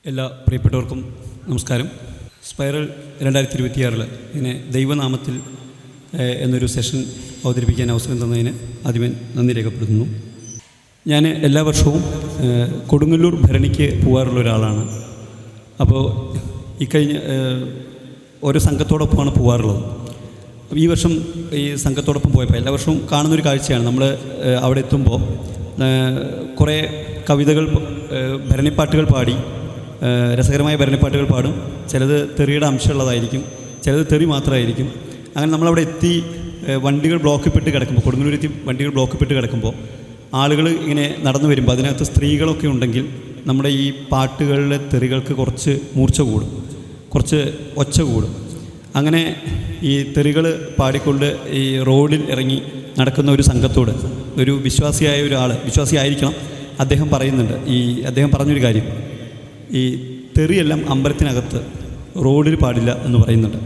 എല്ലാ പ്രിയപ്പെട്ടവർക്കും നമസ്കാരം. സ്പൈറൽ 2026 ഇങ്ങനെ ദൈവനാമത്തിൽ എന്നൊരു സെഷൻ അവതരിപ്പിക്കാൻ അവസരം തന്നതിന് ആദ്യമേ നന്ദി രേഖപ്പെടുത്തുന്നു. ഞാൻ എല്ലാ വർഷവും കൊടുങ്ങല്ലൂർ ഭരണിക്ക് പോകാറുള്ള ഒരാളാണ്. അപ്പോൾ ഇക്കഴിഞ്ഞ ഓരോ സംഘത്തോടൊപ്പമാണ് പോകാറുള്ളത്. ഈ വർഷം ഈ സംഘത്തോടൊപ്പം പോയപ്പോൾ എല്ലാ വർഷവും കാണുന്നൊരു കാഴ്ചയാണ്. നമ്മൾ അവിടെ എത്തുമ്പോൾ കുറേ കവിതകൾ, ഭരണിപ്പാട്ടുകൾ പാടി, രസകരമായ ഭരണിപ്പാട്ടുകൾ പാടും. ചിലത് തെറിയുടെ അംശമുള്ളതായിരിക്കും, ചിലത് തെറി മാത്രമായിരിക്കും. അങ്ങനെ നമ്മളവിടെ എത്തി വണ്ടികൾ ബ്ലോക്കിൽപ്പെട്ട് കിടക്കുമ്പോൾ, കൊടുങ്ങല്ലൂരെത്തി വണ്ടികൾ ബ്ലോക്കിൽപ്പെട്ട് കിടക്കുമ്പോൾ ആളുകൾ ഇങ്ങനെ നടന്നു വരുമ്പോൾ അതിനകത്ത് സ്ത്രീകളൊക്കെ ഉണ്ടെങ്കിൽ നമ്മുടെ ഈ പാട്ടുകളിലെ തെറികൾക്ക് കുറച്ച് മൂർച്ച കൂടും, കുറച്ച് ഒച്ച കൂടും. അങ്ങനെ ഈ തെറികൾ പാടിക്കൊണ്ട് ഈ റോഡിൽ ഇറങ്ങി നടക്കുന്ന ഒരു സംഘത്തോട് ഒരു വിശ്വാസിയായ ഒരാൾ, വിശ്വാസിയായിരിക്കണം, അദ്ദേഹം പറയുന്നുണ്ട്, അദ്ദേഹം പറഞ്ഞൊരു കാര്യം, ഈ തെറിയെല്ലാം അമ്പലത്തിനകത്ത് റോഡിൽ പാടില്ല എന്ന് പറയുന്നുണ്ട്.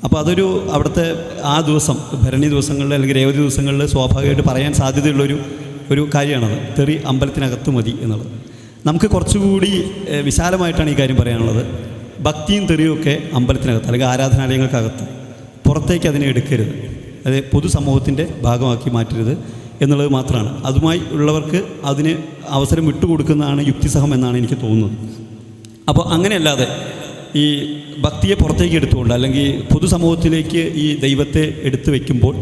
അപ്പോൾ അതൊരു അവിടുത്തെ ആ ദിവസം ഭരണി ദിവസങ്ങളിൽ അല്ലെങ്കിൽ രേവതി ദിവസങ്ങളിൽ സ്വാഭാവികമായിട്ട് പറയാൻ സാധ്യതയുള്ളൊരു കാര്യമാണത്. തെറി അമ്പലത്തിനകത്ത് മതി എന്നുള്ളത്. നമുക്ക് കുറച്ചുകൂടി വിശാലമായിട്ടാണ് ഈ കാര്യം പറയാനുള്ളത്. ഭക്തിയും തെറിയും ഒക്കെ അമ്പലത്തിനകത്ത് അല്ലെങ്കിൽ ആരാധനാലയങ്ങൾക്കകത്ത്, പുറത്തേക്ക് അതിനെ എടുക്കരുത്, അത് പൊതുസമൂഹത്തിൻ്റെ ഭാഗമാക്കി മാറ്റരുത് എന്നുള്ളത് മാത്രമാണ്. അതുമായി ഉള്ളവർക്ക് അതിന് അവസരം വിട്ടുകൊടുക്കുന്നതാണ് യുക്തിസഹം എന്നാണ് എനിക്ക് തോന്നുന്നത്. അപ്പോൾ അങ്ങനെയല്ലാതെ ഈ ഭക്തിയെ പുറത്തേക്ക് എടുത്തുകൊണ്ട് അല്ലെങ്കിൽ പൊതുസമൂഹത്തിലേക്ക് ഈ ദൈവത്തെ എടുത്തു വയ്ക്കുമ്പോൾ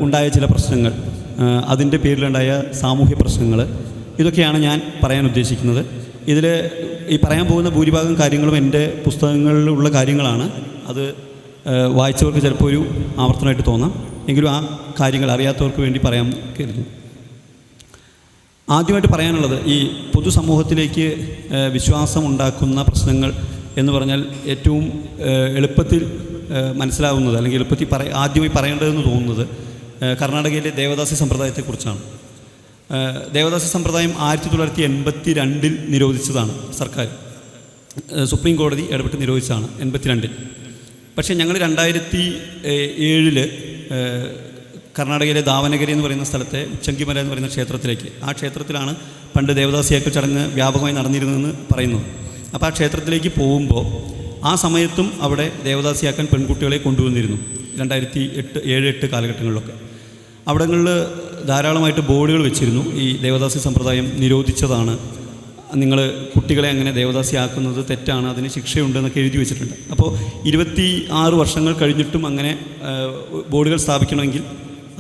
ഉണ്ടായ ചില പ്രശ്നങ്ങൾ, അതിൻ്റെ പേരിലുണ്ടായ സാമൂഹ്യ പ്രശ്നങ്ങൾ, ഇതൊക്കെയാണ് ഞാൻ പറയാൻ ഉദ്ദേശിക്കുന്നത്. ഇതിൽ ഈ പറയാൻ പോകുന്ന ഭൂരിഭാഗം കാര്യങ്ങളും എൻ്റെ പുസ്തകങ്ങളിലുള്ള കാര്യങ്ങളാണ്. അത് വായിച്ചവർക്ക് ചിലപ്പോൾ ഒരു ആവർത്തനമായിട്ട് തോന്നാം, എങ്കിലും ആ കാര്യങ്ങൾ അറിയാത്തവർക്ക് വേണ്ടി പറയാൻ കരുതുന്നു. ആദ്യമായിട്ട് പറയാനുള്ളത്, ഈ പൊതുസമൂഹത്തിലേക്ക് വിശ്വാസം ഉണ്ടാക്കുന്ന പ്രശ്നങ്ങൾ എന്ന് പറഞ്ഞാൽ ഏറ്റവും എളുപ്പത്തിൽ മനസ്സിലാവുന്നത് അല്ലെങ്കിൽ എളുപ്പത്തിൽ ആദ്യമായി പറയേണ്ടതെന്ന് തോന്നുന്നത് കർണാടകയിലെ ദേവദാസി സമ്പ്രദായത്തെക്കുറിച്ചാണ്. ദേവദാസി സമ്പ്രദായം 1982 നിരോധിച്ചതാണ് സർക്കാർ. സുപ്രീം കോടതി ഇടപെട്ട് നിരോധിച്ചതാണ് 82. പക്ഷേ ഞങ്ങൾ 2007 കർണാടകയിലെ ദാവനഗരി എന്ന് പറയുന്ന സ്ഥലത്തെ ഉച്ചങ്കിമല എന്ന് പറയുന്ന ക്ഷേത്രത്തിലേക്ക്, ആ ക്ഷേത്രത്തിലാണ് പണ്ട് ദേവദാസിയാക്കൽ ചടങ്ങ് വ്യാപകമായി നടന്നിരുന്നതെന്ന് പറയുന്നത്. അപ്പോൾ ആ ക്ഷേത്രത്തിലേക്ക് പോകുമ്പോൾ ആ സമയത്തും അവിടെ ദേവദാസിയാക്കാൻ പെൺകുട്ടികളെ കൊണ്ടുവന്നിരുന്നു. 2007-8 കാലഘട്ടങ്ങളിലൊക്കെ അവിടങ്ങളിൽ ധാരാളമായിട്ട് ബോർഡുകൾ വെച്ചിരുന്നു. ഈ ദേവദാസി സമ്പ്രദായം നിരോധിച്ചതാണ്, നിങ്ങൾ കുട്ടികളെ അങ്ങനെ ദേവദാസിയാക്കുന്നത് തെറ്റാണ്, അതിന് ശിക്ഷയുണ്ടെന്നൊക്കെ എഴുതി വെച്ചിട്ടുണ്ട്. അപ്പോൾ 26 വർഷങ്ങൾ കഴിഞ്ഞിട്ടും അങ്ങനെ ബോർഡുകൾ സ്ഥാപിക്കണമെങ്കിൽ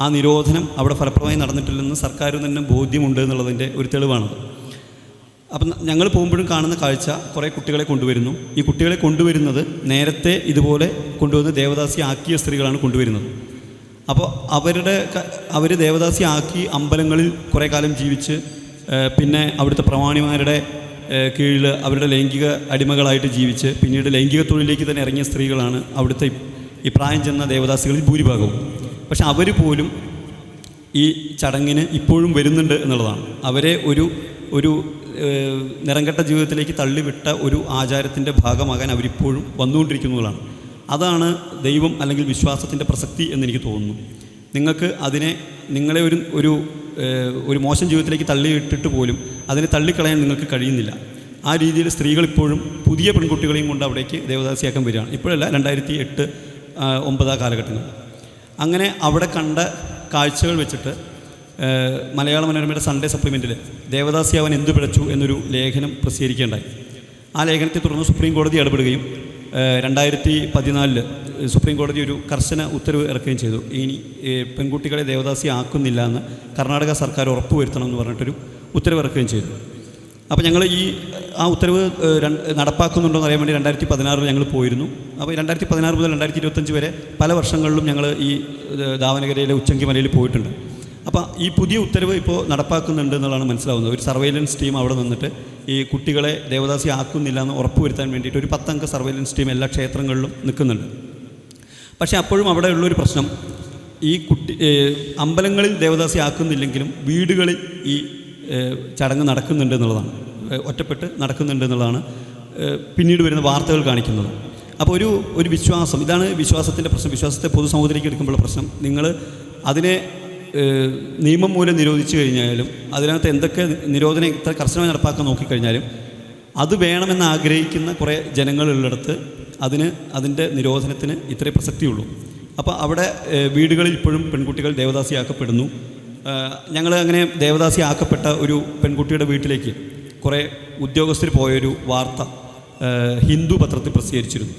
ആ നിരോധനം അവിടെ ഫലപ്രദമായി നടന്നിട്ടില്ലെന്ന് സർക്കാരിന് തന്നെ ബോധ്യമുണ്ട് എന്നുള്ളതിൻ്റെ ഒരു തെളിവാണത്. അപ്പം ഞങ്ങൾ പോകുമ്പോഴും കാണുന്ന കാഴ്ച, കുറേ കുട്ടികളെ കൊണ്ടുവരുന്നു. ഈ കുട്ടികളെ കൊണ്ടുവരുന്നത് നേരത്തെ ഇതുപോലെ കൊണ്ടുവന്ന് ദേവദാസി ആക്കിയ സ്ത്രീകളാണ് കൊണ്ടുവരുന്നത്. അപ്പോൾ അവർ ദേവദാസി ആക്കി അമ്പലങ്ങളിൽ കുറേ കാലം ജീവിച്ച് പിന്നെ അവിടുത്തെ പ്രമാണിമാരുടെ കീഴിൽ അവരുടെ ലൈംഗിക അടിമകളായിട്ട് ജീവിച്ച് പിന്നീട് ലൈംഗിക തൊഴിലേക്ക് തന്നെ ഇറങ്ങിയ സ്ത്രീകളാണ് അവിടുത്തെ ഈ പ്രായം ചെന്ന ദേവദാസികളിൽ ഭൂരിഭാഗവും. പക്ഷെ അവർ പോലും ഈ ചടങ്ങിന് ഇപ്പോഴും വരുന്നുണ്ട് എന്നുള്ളതാണ്. അവരെ ഒരു നിറംകെട്ട ജീവിതത്തിലേക്ക് തള്ളിവിട്ട ഒരു ആചാരത്തിൻ്റെ ഭാഗമാകാൻ അവരിപ്പോഴും വന്നുകൊണ്ടിരിക്കുന്നതാണ്. അതാണ് ദൈവം അല്ലെങ്കിൽ വിശ്വാസത്തിൻ്റെ പ്രസക്തി എന്നെനിക്ക് തോന്നുന്നു. നിങ്ങൾക്ക് അതിനെ, നിങ്ങളെ ഒരു മോശം ജീവിതത്തിലേക്ക് തള്ളിയിട്ടിട്ട് പോലും അതിനെ തള്ളിക്കളയാൻ നിങ്ങൾക്ക് കഴിയുന്നില്ല. ആ രീതിയിൽ സ്ത്രീകൾ ഇപ്പോഴും പുതിയ പെൺകുട്ടികളെയും കൊണ്ട് അവിടേക്ക് ദേവദാസിയാക്കാൻ വരികയാണ്. ഇപ്പോഴല്ല, 2008-2009 കാലഘട്ടങ്ങൾ. അങ്ങനെ അവിടെ കണ്ട കാഴ്ചകൾ വെച്ചിട്ട് മലയാള മനോരമയുടെ സൺഡേ സപ്ലിമെൻറ്റിൽ ദേവദാസി അവൻ എന്തു പിഴച്ചു എന്നൊരു ലേഖനം പ്രസിദ്ധീകരിക്കുകയുണ്ടായി. ആ ലേഖനത്തെ തുടർന്ന് സുപ്രീം കോടതി ഇടപെടുകയും 2014 സുപ്രീം കോടതി ഒരു കർശന ഉത്തരവ് ഇറക്കുകയും ചെയ്തു. ഇനി പെൺകുട്ടികളെ ദേവദാസി ആക്കുന്നില്ല എന്ന് കർണാടക സർക്കാർ ഉറപ്പുവരുത്തണം എന്ന് പറഞ്ഞിട്ടൊരു ഉത്തരവ് ഇറക്കുകയും ചെയ്തു. അപ്പോൾ ഞങ്ങൾ ആ ഉത്തരവ് നടപ്പാക്കുന്നുണ്ടോ എന്ന് അറിയാൻ വേണ്ടി 2016 ഞങ്ങൾ പോയിരുന്നു. അപ്പോൾ 2016 മുതൽ 2025 വരെ പല വർഷങ്ങളിലും ഞങ്ങൾ ഈ ദാവനഗരയിലെ ഉച്ചങ്കിമലയിൽ പോയിട്ടുണ്ട്. അപ്പോൾ ഈ പുതിയ ഉത്തരവ് ഇപ്പോൾ നടപ്പാക്കുന്നുണ്ട് എന്നുള്ളതാണ് മനസ്സിലാവുന്നത്. ഒരു സർവൈലൻസ് ടീം അവിടെ നിന്നിട്ട് ഈ കുട്ടികളെ ദേവദാസി ആക്കുന്നില്ല എന്ന് ഉറപ്പുവരുത്താൻ വേണ്ടിയിട്ട് ഒരു 10 അംഗ സർവൈലൻസ് ടീം എല്ലാ ക്ഷേത്രങ്ങളിലും നിൽക്കുന്നുണ്ട്. പക്ഷേ അപ്പോഴും അവിടെ ഉള്ളൊരു പ്രശ്നം, ഈ അമ്പലങ്ങളിൽ ദേവദാസി ആക്കുന്നില്ലെങ്കിലും വീടുകളിൽ ഈ ചടങ്ങ് നടക്കുന്നുണ്ട് എന്നുള്ളതാണ്, ഒറ്റപ്പെട്ട് നടക്കുന്നുണ്ട് എന്നുള്ളതാണ് പിന്നീട് വരുന്ന വാർത്തകൾ കാണിക്കുന്നത്. അപ്പോൾ ഒരു വിശ്വാസം, ഇതാണ് വിശ്വാസത്തിൻ്റെ പ്രശ്നം. വിശ്വാസത്തെ പൊതുസമൂഹത്തിലേക്ക് എടുക്കുമ്പോഴുള്ള പ്രശ്നം, നിങ്ങൾ അതിനെ നിയമം മൂലം നിരോധിച്ചു കഴിഞ്ഞാലും അതിനകത്ത് എന്തൊക്കെ നിരോധനം എത്ര കർശനമായി നടപ്പാക്കാൻ നോക്കിക്കഴിഞ്ഞാലും അത് വേണമെന്ന് ആഗ്രഹിക്കുന്ന കുറേ ജനങ്ങളുള്ളിടത്ത് അതിൻ്റെ നിരോധനത്തിന് ഇത്രേ പ്രസക്തിയുള്ളൂ. അപ്പോൾ അവിടെ വീടുകളിൽ ഇപ്പോഴും പെൺകുട്ടികൾ ദേവദാസിയാക്കപ്പെടുന്നു. ഞങ്ങൾ അങ്ങനെ ദേവദാസിയാക്കപ്പെട്ട ഒരു പെൺകുട്ടിയുടെ വീട്ടിലേക്ക് കുറേ ഉദ്യോഗസ്ഥർ പോയൊരു വാർത്ത ഹിന്ദു പത്രത്തിൽ പ്രസിദ്ധീകരിച്ചിരുന്നു.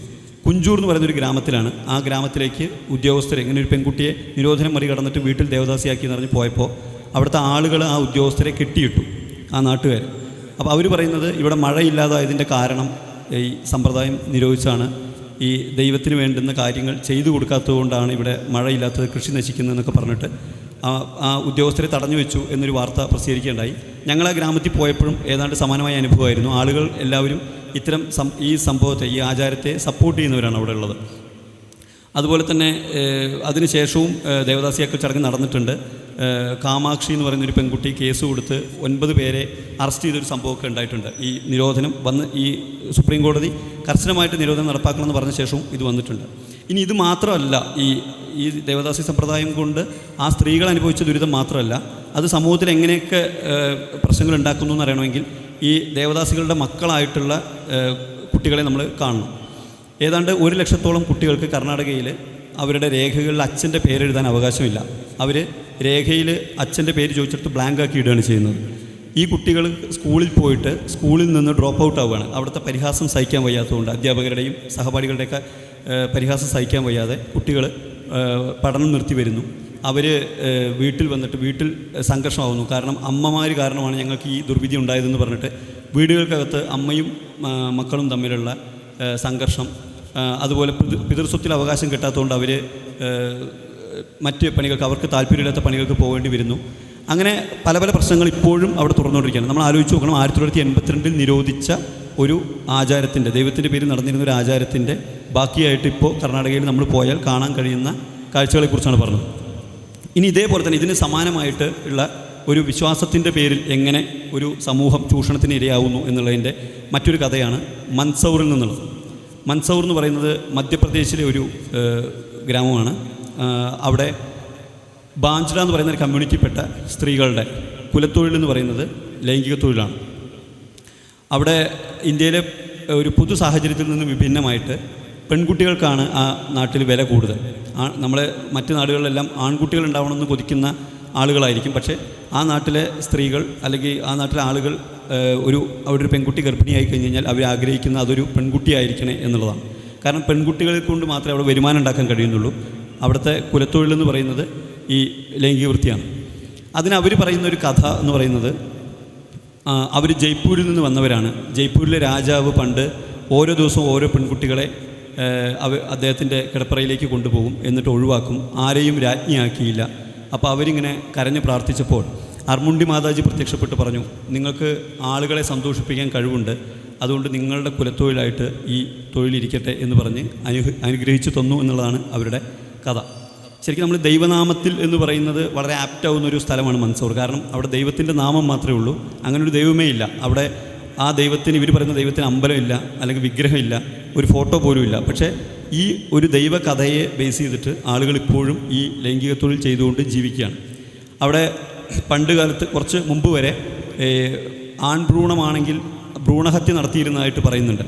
കുഞ്ചൂർ എന്ന് പറയുന്നൊരു ഗ്രാമത്തിലാണ്. ആ ഗ്രാമത്തിലേക്ക് ഉദ്യോഗസ്ഥർ ഇങ്ങനെ ഒരു പെൺകുട്ടിയെ നിരോധനം മറികടന്നിട്ട് വീട്ടിൽ ദേവദാസിയാക്കി എന്ന് പറഞ്ഞ് പോയപ്പോൾ അവിടുത്തെ ആളുകൾ ആ ഉദ്യോഗസ്ഥരെ കെട്ടിയിട്ടു, ആ നാട്ടുകാർ. അപ്പോൾ അവർ പറയുന്നത് ഇവിടെ മഴയില്ലാതായതിൻ്റെ കാരണം ഈ സമ്പ്രദായം നിരോധിച്ചാണ്, ഈ ദൈവത്തിന് വേണ്ടുന്ന കാര്യങ്ങൾ ചെയ്തു കൊടുക്കാത്തതുകൊണ്ടാണ് ഇവിടെ മഴയില്ലാത്തത്, കൃഷി നശിക്കുന്നതെന്നൊക്കെ പറഞ്ഞിട്ട് ആ ഉദ്യോഗസ്ഥരെ തടഞ്ഞു വെച്ചു എന്നൊരു വാർത്ത പ്രസിദ്ധീകരിക്കുകയുണ്ടായി. ഞങ്ങൾ ആ ഗ്രാമത്തിൽ പോയപ്പോഴും ഏതാണ്ട് സമാനമായ അനുഭവമായിരുന്നു. ആളുകൾ എല്ലാവരും ഇത്തരം ഈ സംഭവത്തെ, ഈ ആചാരത്തെ സപ്പോർട്ട് ചെയ്യുന്നവരാണ് അവിടെ ഉള്ളത്. അതുപോലെ തന്നെ അതിനുശേഷവും ദേവദാസിയാക്കൽ ചടങ്ങ് നടന്നിട്ടുണ്ട്. കാമാക്ഷി എന്ന് പറയുന്നൊരു പെൺകുട്ടി കേസ് കൊടുത്ത് 9 പേരെ അറസ്റ്റ് ചെയ്തൊരു സംഭവമൊക്കെ ഉണ്ടായിട്ടുണ്ട്. ഈ നിരോധനം വന്ന് ഈ സുപ്രീം കോടതി കർശനമായിട്ട് നിരോധനം നടപ്പാക്കണമെന്ന് പറഞ്ഞ ശേഷവും ഇത് വന്നിട്ടുണ്ട്. ഇനി ഇത് മാത്രമല്ല, ഈ ദേവദാസി സമ്പ്രദായം കൊണ്ട് ആ സ്ത്രീകൾ അനുഭവിച്ച ദുരിതം മാത്രമല്ല, അത് സമൂഹത്തിൽ എങ്ങനെയൊക്കെ പ്രശ്നങ്ങൾ ഉണ്ടാക്കുന്നു എന്നറിയണമെങ്കിൽ ഈ ദേവദാസികളുടെ മക്കളായിട്ടുള്ള കുട്ടികളെ നമ്മൾ കാണണം. ഏതാണ്ട് 1 ലക്ഷത്തോളം കുട്ടികൾക്ക് കർണാടകയിൽ അവരുടെ രേഖകളിൽ അച്ഛൻ്റെ പേരെഴുതാൻ അവകാശമില്ല. അവർ രേഖയിൽ അച്ഛൻ്റെ പേര് ചോദിച്ചിട്ട് ബ്ലാങ്ക് ആക്കി ഇടുകയാണ് ചെയ്യുന്നത്. ഈ കുട്ടികൾ സ്കൂളിൽ പോയിട്ട് സ്കൂളിൽ നിന്ന് ഡ്രോപ്പ് ഔട്ട് ആവുകയാണ്. അവിടുത്തെ പരിഹാസം സഹിക്കാൻ വയ്യാത്തതുകൊണ്ട്, അധ്യാപകരുടെയും സഹപാഠികളുടെയൊക്കെ പരിഹാസം സഹിക്കാൻ വയ്യാതെ കുട്ടികൾ പഠനം നിർത്തി വരുന്നു. അവർ വീട്ടിൽ വന്നിട്ട് വീട്ടിൽ സംഘർഷമാവുന്നു. കാരണം അമ്മമാർ കാരണമാണ് ഞങ്ങൾക്ക് ഈ ദുർവിധി ഉണ്ടായതെന്ന് പറഞ്ഞിട്ട് വീടുകൾക്കകത്ത് അമ്മയും മക്കളും തമ്മിലുള്ള സംഘർഷം. അതുപോലെ പിതൃസ്വത്തിൽ അവകാശം കിട്ടാത്തതുകൊണ്ട് അവർ മറ്റ് പണികൾക്ക്, അവർക്ക് താല്പര്യമില്ലാത്ത പണികൾക്ക് പോകേണ്ടി വരുന്നു. അങ്ങനെ പല പല പ്രശ്നങ്ങൾ ഇപ്പോഴും അവിടെ തുറന്നുകൊണ്ടിരിക്കുകയാണ്. നമ്മൾ ആലോചിച്ച് നോക്കണം, 1982 നിരോധിച്ച ഒരു ആചാരത്തിൻ്റെ, ദൈവത്തിൻ്റെ പേരിൽ നടന്നിരുന്ന ഒരു ആചാരത്തിൻ്റെ ബാക്കിയായിട്ട് ഇപ്പോൾ കർണാടകയിൽ നമ്മൾ പോയാൽ കാണാൻ കഴിയുന്ന കാഴ്ചകളെക്കുറിച്ചാണ് പറഞ്ഞത്. ഇനി ഇതേപോലെ തന്നെ ഇതിന് സമാനമായിട്ട് ഉള്ള ഒരു വിശ്വാസത്തിൻ്റെ പേരിൽ എങ്ങനെ ഒരു സമൂഹം ചൂഷണത്തിന് ഇരയാവുന്നു എന്നുള്ളതിൻ്റെ മറ്റൊരു കഥയാണ് മൻസൗറിൽ നിന്നുള്ളത്. മൻസൗർ എന്ന് പറയുന്നത് മധ്യപ്രദേശിലെ ഒരു ഗ്രാമമാണ്. അവിടെ ബാഞ്ച്ഡ എന്ന് പറയുന്ന ഒരു കമ്മ്യൂണിറ്റിപ്പെട്ട സ്ത്രീകളുടെ കുലത്തൊഴിൽ എന്ന് പറയുന്നത് ലൈംഗിക തൊഴിലാണ്. അവിടെ ഇന്ത്യയിലെ ഒരു പൊതു സാഹചര്യത്തിൽ നിന്ന് വിഭിന്നമായിട്ട് പെൺകുട്ടികൾക്കാണ് ആ നാട്ടിൽ വില കൂടുതൽ. നമ്മളെ മറ്റ് നാടുകളിലെല്ലാം ആൺകുട്ടികൾ ഉണ്ടാവണമെന്ന് കൊതിക്കുന്ന ആളുകളായിരിക്കും. പക്ഷേ ആ നാട്ടിലെ സ്ത്രീകൾ അല്ലെങ്കിൽ ആ നാട്ടിലെ ആളുകൾ അവിടെ ഒരു പെൺകുട്ടി ഗർഭിണിയായി കഴിഞ്ഞ് കഴിഞ്ഞാൽ അവർ ആഗ്രഹിക്കുന്ന അതൊരു പെൺകുട്ടിയായിരിക്കണേ എന്നുള്ളതാണ്. കാരണം പെൺകുട്ടികളെ കൊണ്ട് മാത്രമേ അവിടെ വരുമാനം ഉണ്ടാക്കാൻ കഴിയുന്നുള്ളൂ. അവിടുത്തെ കുലത്തൊഴിലെന്ന് പറയുന്നത് ഈ ലൈംഗിക വൃത്തിയാണ്. അവർ പറയുന്ന ഒരു കഥ എന്ന് പറയുന്നത്, അവർ ജയ്പൂരിൽ നിന്ന് വന്നവരാണ്. ജയ്പൂരിലെ രാജാവ് പണ്ട് ഓരോ ദിവസവും ഓരോ പെൺകുട്ടികളെ അദ്ദേഹത്തിൻ്റെ കിടപ്പറയിലേക്ക് കൊണ്ടുപോകും, എന്നിട്ട് ഒഴിവാക്കും. ആരെയും രാജ്ഞിയാക്കിയില്ല. അപ്പോൾ അവരിങ്ങനെ കരഞ്ഞ് പ്രാർത്ഥിച്ചപ്പോൾ അർമുണ്ടി മാതാജി പ്രത്യക്ഷപ്പെട്ട് പറഞ്ഞു, നിങ്ങൾക്ക് ആളുകളെ സന്തോഷിപ്പിക്കാൻ കഴിവുണ്ട്, അതുകൊണ്ട് നിങ്ങളുടെ കുലത്തൊഴിലായിട്ട് ഈ തൊഴിലിരിക്കട്ടെ എന്ന് പറഞ്ഞ് അനുഗ്രഹിച്ചു തന്നു എന്നുള്ളതാണ് അവരുടെ കഥ. ശരിക്കും നമ്മൾ ദൈവനാമത്തിൽ എന്ന് പറയുന്നത് വളരെ ആപ്റ്റാവുന്നൊരു സ്ഥലമാണ് മൻസൂർ. കാരണം അവിടെ ദൈവത്തിൻ്റെ നാമം മാത്രമേ ഉള്ളൂ, അങ്ങനൊരു ദൈവമേ ഇല്ല. അവിടെ ആ ദൈവത്തിന്, ഇവർ പറയുന്ന ദൈവത്തിന് അമ്പലമില്ല, അല്ലെങ്കിൽ വിഗ്രഹമില്ല, ഒരു ഫോട്ടോ പോലും ഇല്ല. പക്ഷേ ഈ ഒരു ദൈവകഥയെ ബേസ് ചെയ്തിട്ട് ആളുകൾ ഇപ്പോഴും ഈ ലൈംഗിക തൊഴിൽ ചെയ്തുകൊണ്ട് ജീവിക്കുകയാണ്. അവിടെ പണ്ട് കാലത്ത് കുറച്ച് മുമ്പ് വരെ ആൺഭ്രൂണമാണെങ്കിൽ ഭ്രൂണഹത്യ നടത്തിയിരുന്നതായിട്ട് പറയുന്നുണ്ട്.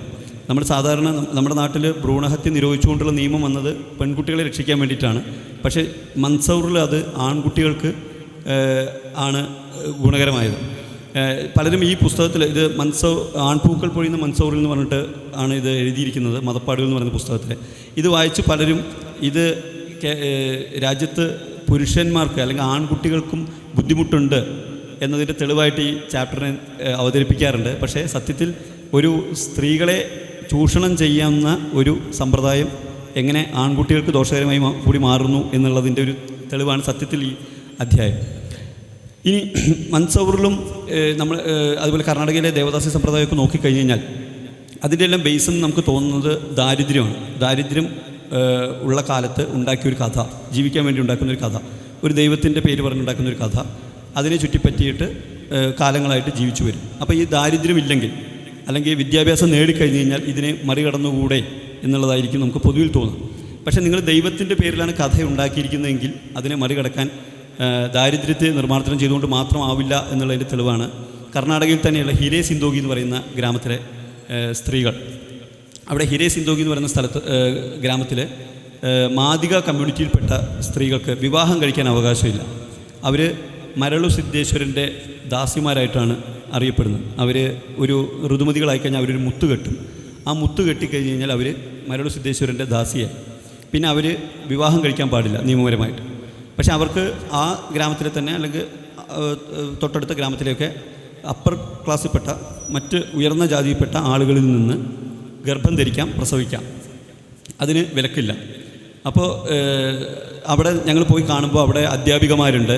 നമ്മൾ സാധാരണ നമ്മുടെ നാട്ടിൽ ഭ്രൂണഹത്യ നിരോധിച്ചുകൊണ്ടുള്ള നിയമം വന്നത് പെൺകുട്ടികളെ രക്ഷിക്കാൻ വേണ്ടിയിട്ടാണ്. പക്ഷേ മൻസൗറിൽ അത് ആൺകുട്ടികൾക്ക് ആണ് ഗുണകരമായത്. പലരും ഈ പുസ്തകത്തിൽ ഇത് ആൺപൂക്കൾ പൊഴിയുന്ന മൻസൗറിൽ എന്ന് പറഞ്ഞിട്ട് ആണ് ഇത് എഴുതിയിരിക്കുന്നത്, മതപ്പാടുകൾ എന്ന് പറയുന്ന പുസ്തകത്തിൽ. ഇത് വായിച്ച് പലരും ഇത് രാജ്യത്ത് പുരുഷന്മാർക്ക് അല്ലെങ്കിൽ ആൺകുട്ടികൾക്കും ബുദ്ധിമുട്ടുണ്ട് എന്നതിൻ്റെ തെളിവായിട്ട് ഈ ചാപ്റ്ററിനെ അവതരിപ്പിക്കാറുണ്ട്. പക്ഷേ സത്യത്തിൽ ഒരു സ്ത്രീകളെ ചൂഷണം ചെയ്യാവുന്ന ഒരു സമ്പ്രദായം എങ്ങനെ ആൺകുട്ടികൾക്ക് ദോഷകരമായി കൂടി മാറുന്നു എന്നുള്ളതിൻ്റെ ഒരു തെളിവാണ് സത്യത്തിൽ ഈ അധ്യായം. ഇനി മൻസൗറിലും നമ്മൾ അതുപോലെ കർണാടകയിലെ ദേവദാസി സമ്പ്രദായമൊക്കെ നോക്കിക്കഴിഞ്ഞ് കഴിഞ്ഞാൽ അതിൻ്റെ എല്ലാം ബേസ് നമുക്ക് തോന്നുന്നത് ദാരിദ്ര്യമാണ്. ദാരിദ്ര്യം ഉള്ള കാലത്ത് ഉണ്ടാക്കിയൊരു കഥ, ജീവിക്കാൻ വേണ്ടി ഉണ്ടാക്കുന്നൊരു കഥ, ഒരു ദൈവത്തിൻ്റെ പേര് പറഞ്ഞുണ്ടാക്കുന്നൊരു കഥ, അതിനെ ചുറ്റിപ്പറ്റിയിട്ട് കാലങ്ങളായിട്ട് ജീവിച്ചു വരും. അപ്പോൾ ഈ ദാരിദ്ര്യമില്ലെങ്കിൽ അല്ലെങ്കിൽ വിദ്യാഭ്യാസം നേടിക്കഴിഞ്ഞ് കഴിഞ്ഞാൽ ഇതിനെ മറികടന്നുകൂടെ എന്നുള്ളതായിരിക്കും നമുക്ക് പൊതുവിൽ തോന്നുന്നത്. പക്ഷേ നിങ്ങൾ ദൈവത്തിൻ്റെ പേരിലാണ് കഥ ഉണ്ടാക്കിയിരിക്കുന്നതെങ്കിൽ അതിനെ മറികടക്കാൻ ദാരിദ്ര്യത്തെ നിർമ്മാർജ്ജനം ചെയ്തുകൊണ്ട് മാത്രമാവില്ല എന്നുള്ളതിൻ്റെ തെളിവാണ് കർണാടകയിൽ തന്നെയുള്ള ഹിരേ സിന്ദോഗി എന്ന് പറയുന്ന ഗ്രാമത്തിലെ സ്ത്രീകൾ. അവിടെ ഹിരേ സിന്തോഗി എന്ന് പറയുന്ന സ്ഥലത്ത് ഗ്രാമത്തിൽ മാദിക കമ്മ്യൂണിറ്റിയിൽപ്പെട്ട സ്ത്രീകൾക്ക് വിവാഹം കഴിക്കാൻ അവകാശമില്ല. അവർ മരളു സിദ്ധേശ്വരൻ്റെ ദാസിമാരായിട്ടാണ് അറിയപ്പെടുന്നത്. അവർ ഒരു ഋതുമതികളായി കഴിഞ്ഞാൽ അവരൊരു മുത്ത് കെട്ടും. ആ മുത്ത് കെട്ടിക്കഴിഞ്ഞ് കഴിഞ്ഞാൽ അവർ മരളു സിദ്ധേശ്വരൻ്റെ ദാസിയായി. പിന്നെ അവർ വിവാഹം കഴിക്കാൻ പാടില്ല നിയമപരമായിട്ട്. പക്ഷേ അവർക്ക് ആ ഗ്രാമത്തിലെ തന്നെ അല്ലെങ്കിൽ തൊട്ടടുത്ത ഗ്രാമത്തിലെയൊക്കെ അപ്പർ ക്ലാസ്സിൽപ്പെട്ട മറ്റ് ഉയർന്ന ജാതിയിൽപ്പെട്ട ആളുകളിൽ നിന്ന് ഗർഭം ധരിക്കാം, പ്രസവിക്കാം. അതിന് വിലക്കില്ല. അപ്പോൾ അവിടെ ഞങ്ങൾ പോയി കാണുമ്പോൾ അവിടെ അധ്യാപികമാരുണ്ട്,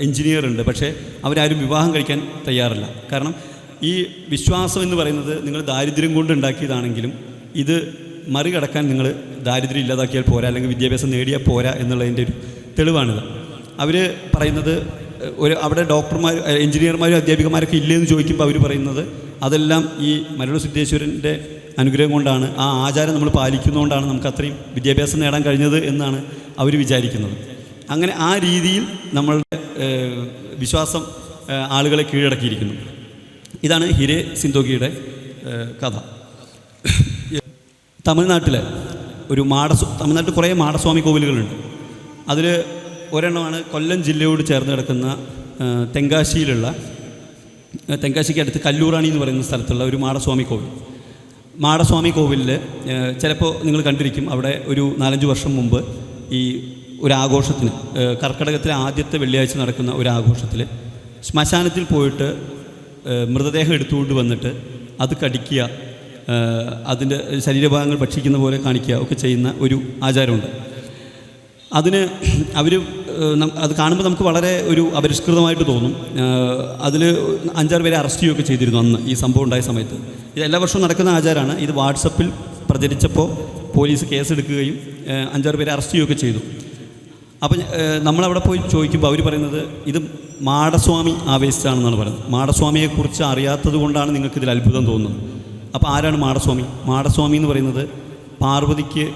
എൻജിനീയറുണ്ട്. പക്ഷേ അവരാരും വിവാഹം കഴിക്കാൻ തയ്യാറല്ല. കാരണം ഈ വിശ്വാസം എന്ന് പറയുന്നത് നിങ്ങൾ ദാരിദ്ര്യം കൊണ്ട് ഉണ്ടാക്കിയതാണെങ്കിലും ഇത് മറികടക്കാൻ നിങ്ങൾ ദാരിദ്ര്യം ഇല്ലാതാക്കിയാൽ പോരാ, അല്ലെങ്കിൽ വിദ്യാഭ്യാസം നേടിയാൽ പോരാ എന്നുള്ളതിൻ്റെ ഒരു തെളിവാണിത്. അവർ പറയുന്നത് അവിടെ ഡോക്ടർമാർ, എൻജിനീയർമാരും അധ്യാപികമാരൊക്കെ ഇല്ലെന്ന് ചോദിക്കുമ്പോൾ അവർ പറയുന്നത് അതെല്ലാം ഈ മരളു സിദ്ധേശ്വരൻ്റെ അനുഗ്രഹം കൊണ്ടാണ്, ആ ആചാരം നമ്മൾ പാലിക്കുന്നതുകൊണ്ടാണ് നമുക്ക് അത്രയും വിദ്യാഭ്യാസം നേടാൻ കഴിഞ്ഞത് എന്നാണ് അവർ വിചാരിക്കുന്നത്. അങ്ങനെ ആ രീതിയിൽ നമ്മളുടെ വിശ്വാസം ആളുകളെ കീഴടക്കിയിരിക്കുന്നു. ഇതാണ് ഹിരേ സിന്തോഗിയുടെ കഥ. തമിഴ്നാട്ടിൽ തമിഴ്നാട്ടിൽ കുറേ മാടസ്വാമി കോവിലുകളുണ്ട്. അതിൽ ഒരെണ്ണമാണ് കൊല്ലം ജില്ലയോട് ചേർന്ന് കിടക്കുന്ന തെങ്കാശിക്ക് അടുത്ത് കല്ലൂറാണി എന്ന് പറയുന്ന സ്ഥലത്തുള്ള ഒരു മാടസ്വാമി കോവിൽ. മാടസ്വാമി കോവിലിൽ ചിലപ്പോൾ നിങ്ങൾ കണ്ടിരിക്കും, അവിടെ ഒരു 4-5 വർഷം മുമ്പ് ഈ ഒരു ആഘോഷത്തിന്, കർക്കിടകത്തിലെ ആദ്യത്തെ വെള്ളിയാഴ്ച നടക്കുന്ന ഒരു ആഘോഷത്തിൽ ശ്മശാനത്തിൽ പോയിട്ട് മൃതദേഹം എടുത്തുകൊണ്ട് വന്നിട്ട് അത് കടിക്കുക, അതിൻ്റെ ശരീരഭാഗങ്ങൾ ഭക്ഷിക്കുന്ന പോലെ കാണിക്കുക ഒക്കെ ചെയ്യുന്ന ഒരു ആചാരമുണ്ട്. അതിന് അത് കാണുമ്പോൾ നമുക്ക് വളരെ ഒരു അപരിഷ്കൃതമായിട്ട് തോന്നും. അതിൽ 5-6 പേരെ അറസ്റ്റ് ചെയ്യുകയൊക്കെ ചെയ്തിരുന്നു അന്ന് ഈ സംഭവം ഉണ്ടായ സമയത്ത്. ഇത് എല്ലാ വർഷവും നടക്കുന്ന ആചാരമാണ്. ഇത് വാട്സപ്പിൽ പ്രചരിച്ചപ്പോൾ പോലീസ് കേസെടുക്കുകയും 5-6 പേരെ അറസ്റ്റ് ചെയ്യുകയൊക്കെ ചെയ്തു. അപ്പം നമ്മളവിടെ പോയി ചോദിക്കുമ്പോൾ അവർ പറയുന്നത് ഇത് മാടസ്വാമി ആവേശിച്ചാണെന്നാണ് പറയുന്നത്. മാടസ്വാമിയെക്കുറിച്ച് അറിയാത്തത് കൊണ്ടാണ് നിങ്ങൾക്കിതിൽ അത്ഭുതം തോന്നുന്നത്. അപ്പോൾ ആരാണ് മാടസ്വാമി? മാടസ്വാമി എന്ന് പറയുന്നത് പാർവതിക്ക്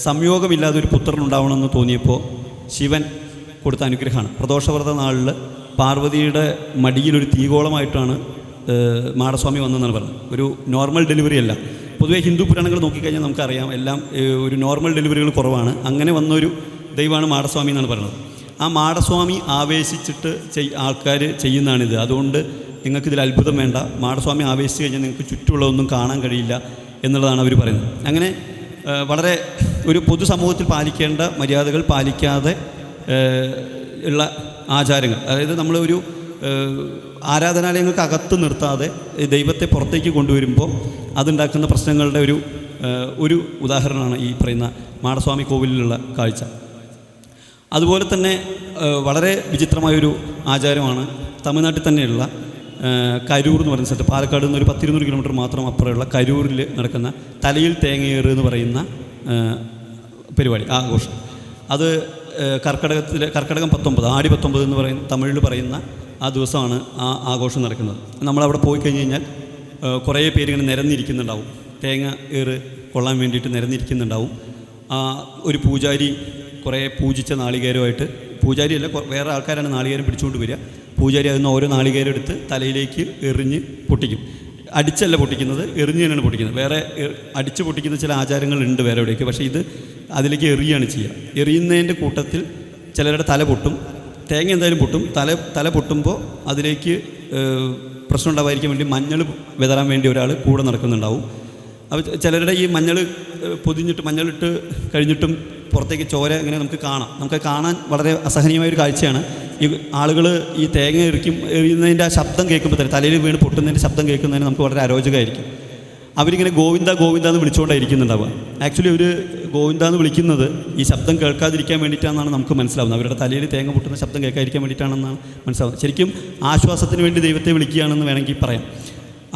സംയോഗമില്ലാതെ ഒരു പുത്രൻ ഉണ്ടാവണമെന്ന് തോന്നിയപ്പോൾ ശിവൻ കൊടുത്ത അനുഗ്രഹമാണ്. പ്രദോഷവ്രത നാളിൽ പാർവതിയുടെ മടിയിലൊരു തീകോളമായിട്ടാണ് മാടസ്വാമി വന്നതെന്നാണ് പറയുന്നത്. ഒരു നോർമൽ ഡെലിവറി അല്ല. പൊതുവേ ഹിന്ദു പുരാണങ്ങൾ നോക്കിക്കഴിഞ്ഞാൽ നമുക്കറിയാം എല്ലാം ഒരു നോർമൽ ഡെലിവറികൾ കുറവാണ്. അങ്ങനെ വന്നൊരു ദൈവമാണ് മാടസ്വാമി എന്നാണ് പറയുന്നത്. ആ മാടസ്വാമി ആവേശിച്ചിട്ട് ആൾക്കാർ ചെയ്യുന്നതാണിത്. അതുകൊണ്ട് നിങ്ങൾക്കിതിൽ അത്ഭുതം വേണ്ട. മാടസ്വാമി ആവേശിച്ച് കഴിഞ്ഞാൽ നിങ്ങൾക്ക് ചുറ്റുമുള്ളതൊന്നും കാണാൻ കഴിയില്ല എന്നുള്ളതാണ് അവർ പറയുന്നത്. അങ്ങനെ വളരെ ഒരു പൊതുസമൂഹത്തിൽ പാലിക്കേണ്ട മര്യാദകൾ പാലിക്കാതെ ഉള്ള ആചാരങ്ങൾ, അതായത് നമ്മളൊരു ആരാധനാലയങ്ങൾക്ക് അകത്ത് നിർത്താതെ ദൈവത്തെ പുറത്തേക്ക് കൊണ്ടുവരുമ്പോൾ അതുണ്ടാക്കുന്ന പ്രശ്നങ്ങളുടെ ഒരു ഉദാഹരണമാണ് ഈ പറയുന്ന മാടസ്വാമി കോവിലിലുള്ള കാഴ്ച. അതുപോലെ തന്നെ വളരെ വിചിത്രമായൊരു ആചാരമാണ് തമിഴ്നാട്ടിൽ തന്നെയുള്ള കരൂർ എന്ന് പറയുന്ന സ്ഥലത്ത്, പാലക്കാട് നിന്ന് ഒരു 10-20 കിലോമീറ്റർ മാത്രം അപ്പുറമുള്ള കരൂരിൽ നടക്കുന്ന തലയിൽ തേങ്ങയേറ് എന്ന് പറയുന്ന പരിപാടി, ആഘോഷം. അത് കർക്കിടകം 19 ആടി 19 എന്ന് പറയുന്ന തമിഴിൽ പറയുന്ന ആ ദിവസമാണ് ആ ആഘോഷം നടക്കുന്നത്. നമ്മളവിടെ പോയി കഴിഞ്ഞ് കഴിഞ്ഞാൽ കുറേ പേര് ഇങ്ങനെ നിരന്നിരിക്കുന്നുണ്ടാവും, തേങ്ങ ഏറ് കൊള്ളാൻ വേണ്ടിയിട്ട് നിരന്നിരിക്കുന്നുണ്ടാവും. ഒരു പൂജാരി കുറേ പൂജിച്ച നാളികേരമായിട്ട്, പൂജാരിയല്ല വേറെ ആൾക്കാരാണ് നാളികേരം പിടിച്ചുകൊണ്ട് വരിക. പൂജാരി അതിൽ നിന്ന് ഓരോ നാളികേരം എടുത്ത് തലയിലേക്ക് എറിഞ്ഞ് പൊട്ടിക്കും. അടിച്ചല്ല പൊട്ടിക്കുന്നത്, എറിഞ്ഞ് തന്നെയാണ് പൊട്ടിക്കുന്നത്. വേറെ അടിച്ച് പൊട്ടിക്കുന്ന ചില ആചാരങ്ങളുണ്ട് വേറെ എവിടെയൊക്കെ, പക്ഷേ ഇത് അതിലേക്ക് എറിയാണ് ചെയ്യുക. എറിയുന്നതിൻ്റെ കൂട്ടത്തിൽ ചിലരുടെ തല പൊട്ടും, തേങ്ങ എന്തായാലും പൊട്ടും. തല പൊട്ടുമ്പോൾ അതിലേക്ക് പ്രശ്നം ഉണ്ടാവാതിരിക്കാൻ വേണ്ടി മഞ്ഞൾ വിതറാൻ വേണ്ടി ഒരാൾ കൂടെ നടക്കുന്നുണ്ടാവും. അപ്പോൾ ചിലരുടെ ഈ മഞ്ഞളിട്ട് കഴിഞ്ഞിട്ടും പുറത്തേക്ക് ചോര ഇങ്ങനെ നമുക്ക് കാണാൻ വളരെ അസഹനീയമായൊരു കാഴ്ചയാണ്. ഈ ആളുകൾ ഈ തേങ്ങ എറിയുന്നതിൻ്റെ ആ ശബ്ദം കേൾക്കുമ്പോൾ തന്നെ, തലയിൽ വീണ് പൊട്ടുന്നതിൻ്റെ ശബ്ദം കേൾക്കുന്നതിന് നമുക്ക് വളരെ അരോചകമായിരിക്കും. അവരിങ്ങനെ ഗോവിന്ദ ഗോവിന്ദ എന്ന് വിളിച്ചുകൊണ്ടായിരിക്കുന്നുണ്ടാവുക. ആക്ച്വലി അവർ ഗോവിന്ദ എന്ന് വിളിക്കുന്നത് ഈ ശബ്ദം കേൾക്കാതിരിക്കാൻ വേണ്ടിയിട്ടാണെന്നാണ് നമുക്ക് മനസ്സിലാവുന്നത്. അവരുടെ തലയിൽ തേങ്ങ പൊട്ടുന്ന ശബ്ദം കേൾക്കാതിരിക്കാൻ വേണ്ടിയിട്ടാണെന്നാണ് മനസ്സിലാവുന്നത്. ശരിക്കും ആശ്വാസത്തിന് വേണ്ടി ദൈവത്തെ വിളിക്കുകയാണെന്ന് വേണമെങ്കിൽ പറയാം.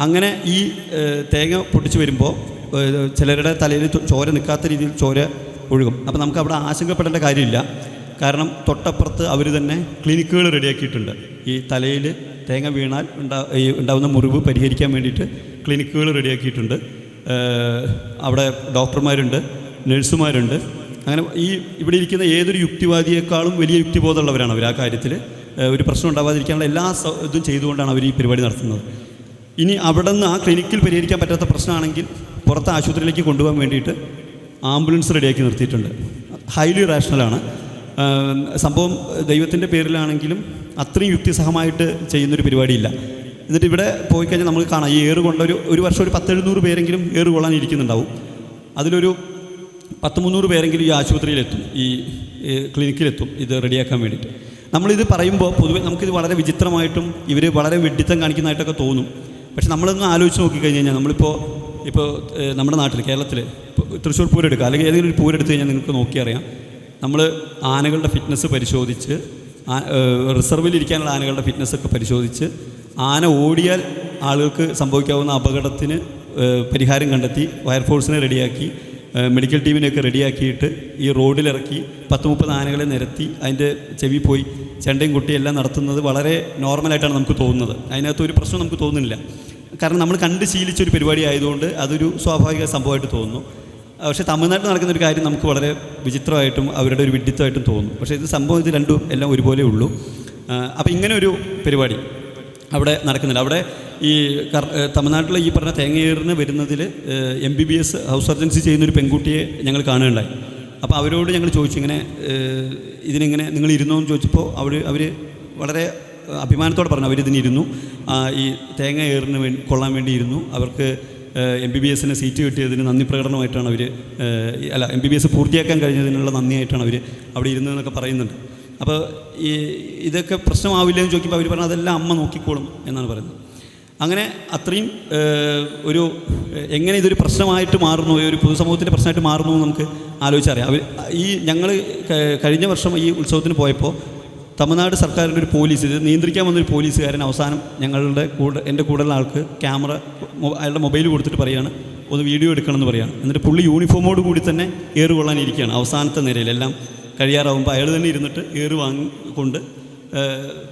അങ്ങനെ ഈ തേങ്ങ പൊട്ടിച്ച് വരുമ്പോൾ ചിലരുടെ തലയിൽ ചോര നിൽക്കാത്ത രീതിയിൽ ചോര ഒഴുകും. അപ്പോൾ നമുക്ക് അവിടെ ആശങ്കപ്പെടേണ്ട കാര്യമില്ല. കാരണം തൊട്ടപ്പുറത്ത് അവർ തന്നെ ക്ലിനിക്കുകൾ റെഡിയാക്കിയിട്ടുണ്ട്. ഈ തലയിൽ തേങ്ങ വീണാൽ ഉണ്ടാകുന്ന മുറിവ് പരിഹരിക്കാൻ വേണ്ടിയിട്ട് ക്ലിനിക്കുകൾ റെഡിയാക്കിയിട്ടുണ്ട്. അവിടെ ഡോക്ടർമാരുണ്ട്, നഴ്സുമാരുണ്ട്. അങ്ങനെ ഇവിടെ ഇരിക്കുന്ന ഏതൊരു യുക്തിവാദിയേക്കാളും വലിയ യുക്തിബോധമുള്ളവരാണ് അവർ. ആ കാര്യത്തിൽ ഒരു പ്രശ്നം ഉണ്ടാവാതിരിക്കാനുള്ള എല്ലാ ഇതും ചെയ്തുകൊണ്ടാണ് അവർ ഈ പരിപാടി നടത്തുന്നത്. ഇനി അവിടെ നിന്ന് ആ ക്ലിനിക്കിൽ പരിഹരിക്കാൻ പറ്റാത്ത പ്രശ്നമാണെങ്കിൽ പുറത്ത് ആശുപത്രിയിലേക്ക് കൊണ്ടുപോകാൻ വേണ്ടിയിട്ട് ആംബുലൻസ് റെഡിയാക്കി നിർത്തിയിട്ടുണ്ട്. ഹൈലി റാഷണലാണ് സംഭവം. ദൈവത്തിൻ്റെ പേരിലാണെങ്കിലും അത്രയും യുക്തിസഹമായിട്ട് ചെയ്യുന്നൊരു പരിപാടിയില്ല. എന്നിട്ട് ഇവിടെ പോയി കഴിഞ്ഞാൽ നമുക്ക് കാണാം, ഈ ഏറ് കൊണ്ട ഒരു വർഷം ഒരു 10-700 പേരെങ്കിലും ഏറ് കൊള്ളാൻ ഇരിക്കുന്നുണ്ടാവും. അതിലൊരു 100-300 പേരെങ്കിലും ഈ ആശുപത്രിയിലെത്തും, ഈ ക്ലിനിക്കിലെത്തും ഇത് റെഡിയാക്കാൻ വേണ്ടിയിട്ട്. നമ്മളിത് പറയുമ്പോൾ പൊതുവെ നമുക്കിത് വളരെ വിചിത്രമായിട്ടും ഇവർ വളരെ വിഡ്ഢിത്തം കാണിക്കുന്നതായിട്ടൊക്കെ തോന്നും. പക്ഷെ നമ്മളൊന്ന് ആലോചിച്ച് നോക്കിക്കഴിഞ്ഞ് കഴിഞ്ഞാൽ ഇപ്പോൾ നമ്മുടെ നാട്ടിൽ കേരളത്തിൽ തൃശ്ശൂർ പൂരം എടുക്കുക, അല്ലെങ്കിൽ ഏതെങ്കിലും ഒരു പൂരം എടുത്തു കഴിഞ്ഞാൽ നിങ്ങൾക്ക് നോക്കിയറിയാം, നമ്മൾ ആനകളുടെ ഫിറ്റ്നസ് പരിശോധിച്ച്, റിസർവിലിരിക്കാനുള്ള ആനകളുടെ ഫിറ്റ്നസ്സൊക്കെ പരിശോധിച്ച്, ആന ഓടിയാൽ ആളുകൾക്ക് സംഭവിക്കാവുന്ന അപകടത്തിന് പരിഹാരം കണ്ടെത്തി ഫയർഫോഴ്സിനെ റെഡിയാക്കി, മെഡിക്കൽ ടീമിനെയൊക്കെ റെഡിയാക്കിയിട്ട് ഈ റോഡിലിറക്കി 10-30 ആനകളെ നിരത്തി അതിൻ്റെ ചെവി പോയി ചെണ്ടയും കുട്ടിയും എല്ലാം നടത്തുന്നത് വളരെ നോർമലായിട്ടാണ് നമുക്ക് തോന്നുന്നത്. അതിനകത്ത് ഒരു പ്രശ്നം നമുക്ക് തോന്നുന്നില്ല. കാരണം നമ്മൾ കണ്ട് ശീലിച്ചൊരു പരിപാടി ആയതുകൊണ്ട് അതൊരു സ്വാഭാവിക സംഭവമായിട്ട് തോന്നുന്നു. പക്ഷേ തമിഴ്നാട്ടിൽ നടക്കുന്ന ഒരു കാര്യം നമുക്ക് വളരെ വിചിത്രമായിട്ടും അവരുടെ ഒരു വിഡ്ഢിത്തമായിട്ടും തോന്നും. പക്ഷേ ഇത് സംഭവം ഇത് രണ്ടും എല്ലാം ഒരുപോലെ ഉള്ളൂ. അപ്പോൾ ഇങ്ങനെ ഒരു പരിപാടി അവിടെ നടക്കുന്നില്ല. അവിടെ ഈ തമിഴ്നാട്ടിലെ ഈ പറഞ്ഞ തേങ്ങയേറിന് വരുന്നതിൽ MBBS ഹൗസ് സർജൻസി ചെയ്യുന്നൊരു പെൺകുട്ടിയെ ഞങ്ങൾ കാണുകയുണ്ടായി. അപ്പോൾ അവരോട് ഞങ്ങൾ ചോദിച്ചു, ഇങ്ങനെ ഇതിനിങ്ങനെ നിങ്ങൾ ഇരുന്നോ എന്ന് ചോദിച്ചപ്പോൾ അവർ വളരെ അഭിമാനത്തോടെ പറഞ്ഞു അവരിതിനിരുന്നു, ഈ തേങ്ങ ഏറിന് കൊള്ളാൻ വേണ്ടി ഇരുന്നു. അവർക്ക് MBBSന് സീറ്റ് കിട്ടിയതിന് നന്ദി പ്രകടനമായിട്ടാണ് അവർ, MBBS പൂർത്തിയാക്കാൻ കഴിഞ്ഞതിനുള്ള നന്ദിയായിട്ടാണ് അവർ അവിടെ ഇരുന്നതെന്നൊക്കെ പറയുന്നുണ്ട്. അപ്പോൾ ഇതൊക്കെ പ്രശ്നമാവില്ലെന്ന് ചോദിക്കുമ്പോൾ അവർ പറഞ്ഞാൽ അതെല്ലാം അമ്മ നോക്കിക്കോളും എന്നാണ് പറയുന്നത്. അങ്ങനെ അത്രയും ഒരു എങ്ങനെ ഇതൊരു പ്രശ്നമായിട്ട് മാറുന്നു, ഒരു പൊതുസമൂഹത്തിൻ്റെ പ്രശ്നമായിട്ട് മാറുന്നു എന്ന് നമുക്ക് ആലോചിച്ചറിയാം. ഞങ്ങൾ കഴിഞ്ഞ വർഷം ഈ ഉത്സവത്തിന് പോയപ്പോൾ തമിഴ്നാട് സർക്കാരിൻ്റെ ഒരു പോലീസ്, ഇത് നിയന്ത്രിക്കാൻ വന്നൊരു പോലീസുകാരൻ അവസാനം എൻ്റെ കൂടെയുള്ള ആൾക്ക് ക്യാമറ അയാളുടെ മൊബൈൽ കൊടുത്തിട്ട് പറയുകയാണ്, ഒന്ന് വീഡിയോ എടുക്കണമെന്ന് പറയുകയാണ്. എന്നിട്ട് പുള്ളി യൂണിഫോമോട് കൂടി തന്നെ ഏറ് കൊള്ളാനിരിക്കുകയാണ്. അവസാനത്തെ നിരയിൽ എല്ലാം കഴിയാറാവുമ്പോൾ അയാൾ തന്നെ ഇരുന്നിട്ട് ഏറ് വാങ്ങിക്കൊണ്ട്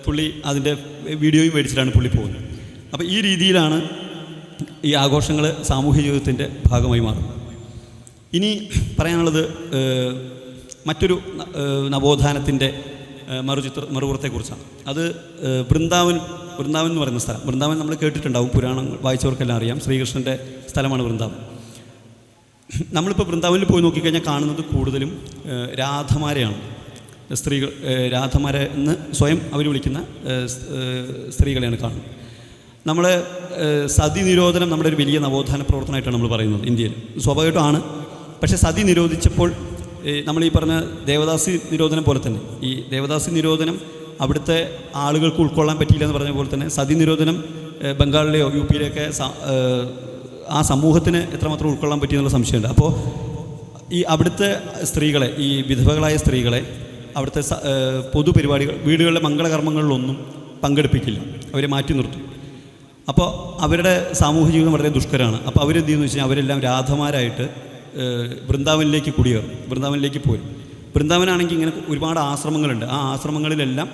പുള്ളി അതിൻ്റെ വീഡിയോയും മേടിച്ചിട്ടാണ് പുള്ളി പോകുന്നത്. അപ്പോൾ ഈ രീതിയിലാണ് ഈ ആഘോഷങ്ങൾ സാമൂഹ്യ ജീവിതത്തിൻ്റെ ഭാഗമായി മാറുന്നത്. ഇനി പറയാനുള്ളത് മറ്റൊരു നവോത്ഥാനത്തിൻ്റെ മറുപുറത്തെക്കുറിച്ചാണ്. അത് വൃന്ദാവൻ എന്ന് പറയുന്ന സ്ഥലം. വൃന്ദാവൻ നമ്മൾ കേട്ടിട്ടുണ്ടാവും, പുരാണങ്ങൾ വായിച്ചവർക്കെല്ലാം അറിയാം. ശ്രീകൃഷ്ണൻ്റെ സ്ഥലമാണ് വൃന്ദാവൻ. നമ്മളിപ്പോൾ വൃന്ദാവനിൽ പോയി നോക്കിക്കഴിഞ്ഞാൽ കാണുന്നത് കൂടുതലും രാധമാരെയാണ്. സ്ത്രീകൾ, രാധമാരെ എന്ന് സ്വയം അവർ വിളിക്കുന്ന സ്ത്രീകളെയാണ് കാണുന്നത്. നമ്മൾ സതി നിരോധനം നമ്മുടെ ഒരു വലിയ നവോത്ഥാന പ്രവർത്തനമായിട്ടാണ് നമ്മൾ പറയുന്നത് ഇന്ത്യയിൽ. സ്വാഭാവികമായിട്ടാണ്. പക്ഷേ സതി നിരോധിച്ചപ്പോൾ നമ്മൾ ഈ പറഞ്ഞ ദേവദാസി നിരോധനം പോലെ തന്നെ, ഈ ദേവദാസി നിരോധനം അവിടുത്തെ ആളുകൾക്ക് ഉൾക്കൊള്ളാൻ പറ്റിയില്ല എന്ന് പറഞ്ഞ പോലെ തന്നെ സതി നിരോധനം ബംഗാളിലെയോ UP-യിലെയൊക്കെ ആ സമൂഹത്തിന് എത്രമാത്രം ഉൾക്കൊള്ളാൻ പറ്റിയെന്നുള്ള സംശയമുണ്ട്. അപ്പോൾ ഈ അവിടുത്തെ സ്ത്രീകളെ, ഈ വിധവകളായ സ്ത്രീകളെ അവിടുത്തെ പൊതുപരിപാടികൾ, വീടുകളിലെ മംഗളകർമ്മങ്ങളിലൊന്നും പങ്കെടുപ്പിക്കില്ല, അവരെ മാറ്റി നിർത്തും. അപ്പോൾ അവരുടെ സാമൂഹ്യ ജീവിതം വളരെ ദുഷ്കരമാണ്. അപ്പോൾ അവരെന്ത് ചെയ്യുമെന്ന് വെച്ച് കഴിഞ്ഞാൽ അവരെല്ലാം രാധമാരായിട്ട് വൃന്ദാവനിലേക്ക് കുടിയേറും, വൃന്ദാവനിലേക്ക് പോരും. വൃന്ദാവനാണെങ്കിൽ ഇങ്ങനെ ഒരുപാട് ആശ്രമങ്ങളുണ്ട്. ആ ആശ്രമങ്ങളിലെല്ലാം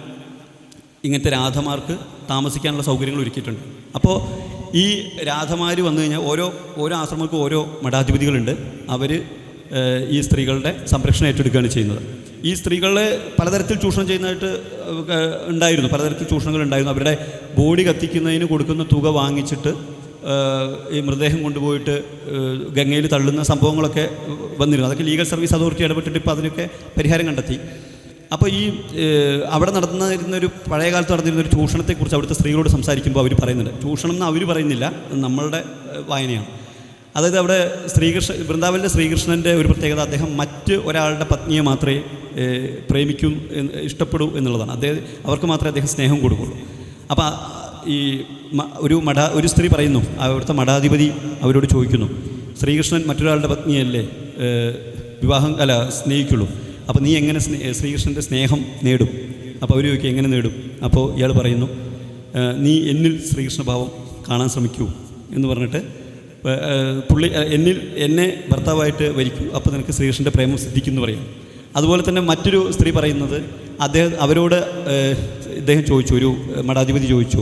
ഇങ്ങനത്തെ രാധമാർക്ക് താമസിക്കാനുള്ള സൗകര്യങ്ങൾ ഒരുക്കിയിട്ടുണ്ട്. അപ്പോൾ ഈ രാധമാർ വന്നു കഴിഞ്ഞാൽ ഓരോ ആശ്രമങ്ങൾക്കും ഓരോ മഠാധിപതികളുണ്ട്. അവർ ഈ സ്ത്രീകളുടെ സംരക്ഷണം ഏറ്റെടുക്കുകയാണ് ചെയ്യുന്നത്. ഈ സ്ത്രീകളെ പലതരത്തിൽ ചൂഷണം ചെയ്യുന്നതായിട്ട് ഉണ്ടായിരുന്നു, പലതരത്തിൽ ചൂഷണങ്ങൾ ഉണ്ടായിരുന്നു. അവരുടെ ബോഡി കത്തിക്കുന്നതിന് കൊടുക്കുന്ന തുക വാങ്ങിച്ചിട്ട് ഈ മൃതദേഹം കൊണ്ടുപോയിട്ട് ഗംഗയിൽ തള്ളുന്ന സംഭവങ്ങളൊക്കെ വന്നിരുന്നു. അതൊക്കെ ലീഗൽ സർവീസ് അതോറിറ്റി ഇടപെട്ടിട്ട് ഇപ്പോൾ അതിനൊക്കെ പരിഹാരം കണ്ടെത്തി. അപ്പോൾ ഈ അവിടെ നടന്നിരുന്നൊരു പഴയ കാലത്ത് നടന്നിരുന്നൊരു ചൂഷണത്തെക്കുറിച്ച് അവിടുത്തെ സ്ത്രീകളോട് സംസാരിക്കുമ്പോൾ അവർ പറയുന്നുണ്ട്. ചൂഷണം എന്ന് അവർ പറയുന്നില്ല, നമ്മളുടെ വായനയാണ്. അതായത് അവിടെ വൃന്ദാവനിലെ ശ്രീകൃഷ്ണൻ്റെ ഒരു പ്രത്യേകത, അദ്ദേഹം മറ്റ് ഒരാളുടെ പത്നിയെ മാത്രമേ പ്രേമിക്കൂ, ഇഷ്ടപ്പെടൂ എന്നുള്ളതാണ്. അവർക്ക് മാത്രമേ അദ്ദേഹം സ്നേഹം കൊടുക്കുള്ളൂ. അപ്പോൾ ഈ ഒരു സ്ത്രീ പറയുന്നു, അവിടുത്തെ മഠാധിപതി അവരോട് ചോദിക്കുന്നു, ശ്രീകൃഷ്ണൻ മറ്റൊരാളുടെ പത്നിയല്ലേ സ്നേഹിക്കുള്ളൂ, അപ്പോൾ നീ എങ്ങനെ ശ്രീകൃഷ്ണൻ്റെ സ്നേഹം നേടും? അപ്പോൾ അവർ ചോദിക്കുക എങ്ങനെ നേടും? അപ്പോൾ ഇയാൾ പറയുന്നു, നീ എന്നിൽ ശ്രീകൃഷ്ണഭാവം കാണാൻ ശ്രമിക്കൂ എന്ന് പറഞ്ഞിട്ട് എന്നെ ഭർത്താവായിട്ട് വരിക്കൂ, അപ്പോൾ നിനക്ക് ശ്രീകൃഷ്ണൻ്റെ പ്രേമം സിദ്ധിക്കുമെന്ന് പറയും. അതുപോലെ തന്നെ മറ്റൊരു സ്ത്രീ പറയുന്നത്, അവരോട് ഇദ്ദേഹം ചോദിച്ചു, ഒരു മഠാധിപതി ചോദിച്ചു,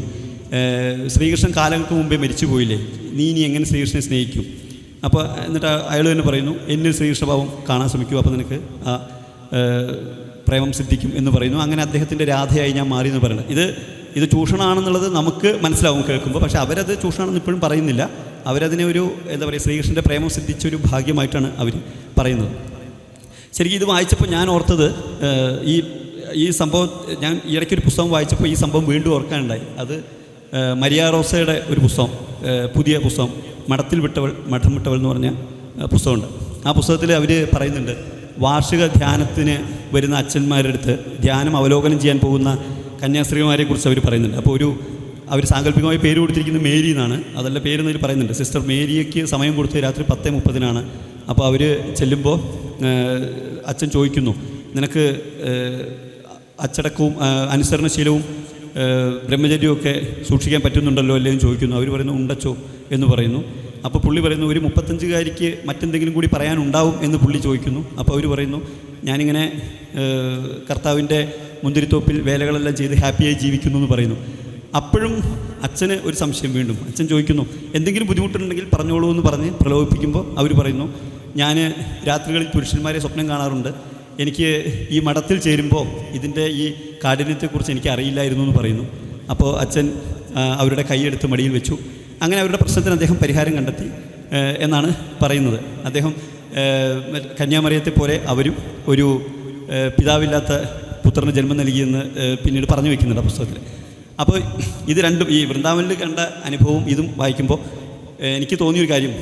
ശ്രീകൃഷ്ണൻ കാലങ്ങൾക്ക് മുമ്പേ മരിച്ചു പോയില്ലേ, നീ ഇനി എങ്ങനെ ശ്രീകൃഷ്ണനെ സ്നേഹിക്കും? അപ്പോൾ എന്നിട്ട് അയാൾ തന്നെ പറയുന്നു, എന്നിൽ ശ്രീകൃഷ്ണഭാവം കാണാൻ ശ്രമിക്കൂ, അപ്പോൾ നിനക്ക് പ്രേമം സിദ്ധിക്കും എന്ന് പറയുന്നു. അങ്ങനെ അദ്ദേഹത്തിൻ്റെ രാധയായി ഞാൻ മാറി എന്ന് പറയുന്നത്. ഇത് ഇത് ചൂഷണമാണെന്നുള്ളത് നമുക്ക് മനസ്സിലാവും കേൾക്കുമ്പോൾ. പക്ഷേ അവരത് ചൂഷണമാണെന്ന് ഇപ്പോഴും പറയുന്നില്ല. അവരതിനെ ഒരു എന്താ പറയുക, ശ്രീകൃഷ്ണൻ്റെ പ്രേമം സിദ്ധിച്ചൊരു ഭാഗ്യമായിട്ടാണ് അവർ പറയുന്നത്. ശരിക്കും ഇത് വായിച്ചപ്പോൾ ഞാൻ ഓർത്തത് ഈ സംഭവം, ഞാൻ ഇടയ്ക്കൊരു പുസ്തകം വായിച്ചപ്പോൾ ഈ സംഭവം വീണ്ടും ഓർക്കാനുണ്ടായി. അത് മരിയ റോസയുടെ ഒരു പുസ്തകം, പുതിയ പുസ്തകം, മഠത്തിൽ വിട്ടവൾ മഠം വിട്ടവൾ എന്ന് പറഞ്ഞ പുസ്തകമുണ്ട്. ആ പുസ്തകത്തിൽ അവർ പറയുന്നുണ്ട്, വാർഷിക ധ്യാനത്തിന് വരുന്ന അച്ഛന്മാരുടെ അടുത്ത് ധ്യാനം അവലോകനം ചെയ്യാൻ പോകുന്ന കന്യാസ്ത്രീമാരെ കുറിച്ച് അവർ പറയുന്നുണ്ട്. അപ്പോൾ അവർ സാങ്കല്പികമായി പേര് കൊടുത്തിരിക്കുന്നത് മേരി എന്നാണ്. അതല്ല പേരെന്നതിൽ പറയുന്നുണ്ട്. സിസ്റ്റർ മേരിയയ്ക്ക് സമയം കൊടുത്ത് രാത്രി 10:30 അപ്പോൾ അവർ ചെല്ലുമ്പോൾ അച്ഛൻ ചോദിക്കുന്നു, നിനക്ക് അച്ചടക്കവും അനുസരണശീലവും ബ്രഹ്മചര്യവും ഒക്കെ സൂക്ഷിക്കാൻ പറ്റുന്നുണ്ടല്ലോ അല്ലേ എന്ന് ചോദിക്കുന്നു. അവർ പറയുന്നു ഉണ്ടച്ചോ എന്ന് പറയുന്നു. അപ്പോൾ പുള്ളി പറയുന്നു, ഒരു 35-കാരിക്ക് മറ്റെന്തെങ്കിലും കൂടി പറയാനുണ്ടാവും എന്ന് പുള്ളി ചോദിക്കുന്നു. അപ്പോൾ അവർ പറയുന്നു, ഞാനിങ്ങനെ കർത്താവിൻ്റെ മുന്തിരിത്തോപ്പിൽ വേലകളെല്ലാം ചെയ്ത് ഹാപ്പിയായി ജീവിക്കുന്നു എന്ന് പറയുന്നു. അപ്പോഴും അച്ഛന് ഒരു സംശയം. വീണ്ടും അച്ഛൻ ചോദിക്കുന്നു, എന്തെങ്കിലും ബുദ്ധിമുട്ടുണ്ടെങ്കിൽ പറഞ്ഞോളൂ എന്ന് പറഞ്ഞ് പ്രലോഭിപ്പിക്കുമ്പോൾ അവർ പറയുന്നു, ഞാൻ രാത്രികളിൽ പുരുഷന്മാരെ സ്വപ്നം കാണാറുണ്ട്, എനിക്ക് ഈ മഠത്തിൽ ചേരുമ്പോൾ ഇതിൻ്റെ ഈ കാഠിന്യത്തെക്കുറിച്ച് എനിക്ക് അറിയില്ലായിരുന്നു എന്ന് പറയുന്നു. അപ്പോൾ അച്ഛൻ അവരുടെ കൈയെടുത്ത് മടിയിൽ വെച്ചു. അങ്ങനെ അവരുടെ പ്രശ്നത്തിന് അദ്ദേഹം പരിഹാരം കണ്ടെത്തി എന്നാണ് പറയുന്നത്. അദ്ദേഹം കന്യാമറിയത്തെ പോലെ അവരും ഒരു പിതാവില്ലാത്ത പുത്രന് ജന്മം നൽകിയെന്ന് പിന്നീട് പറഞ്ഞു വയ്ക്കുന്നുണ്ട് പുസ്തകത്തിൽ. അപ്പോൾ ഇത് രണ്ടും, ഈ വൃന്ദാവനിൽ കണ്ട അനുഭവവും ഇതും വായിക്കുമ്പോൾ എനിക്ക് തോന്നിയൊരു കാര്യം,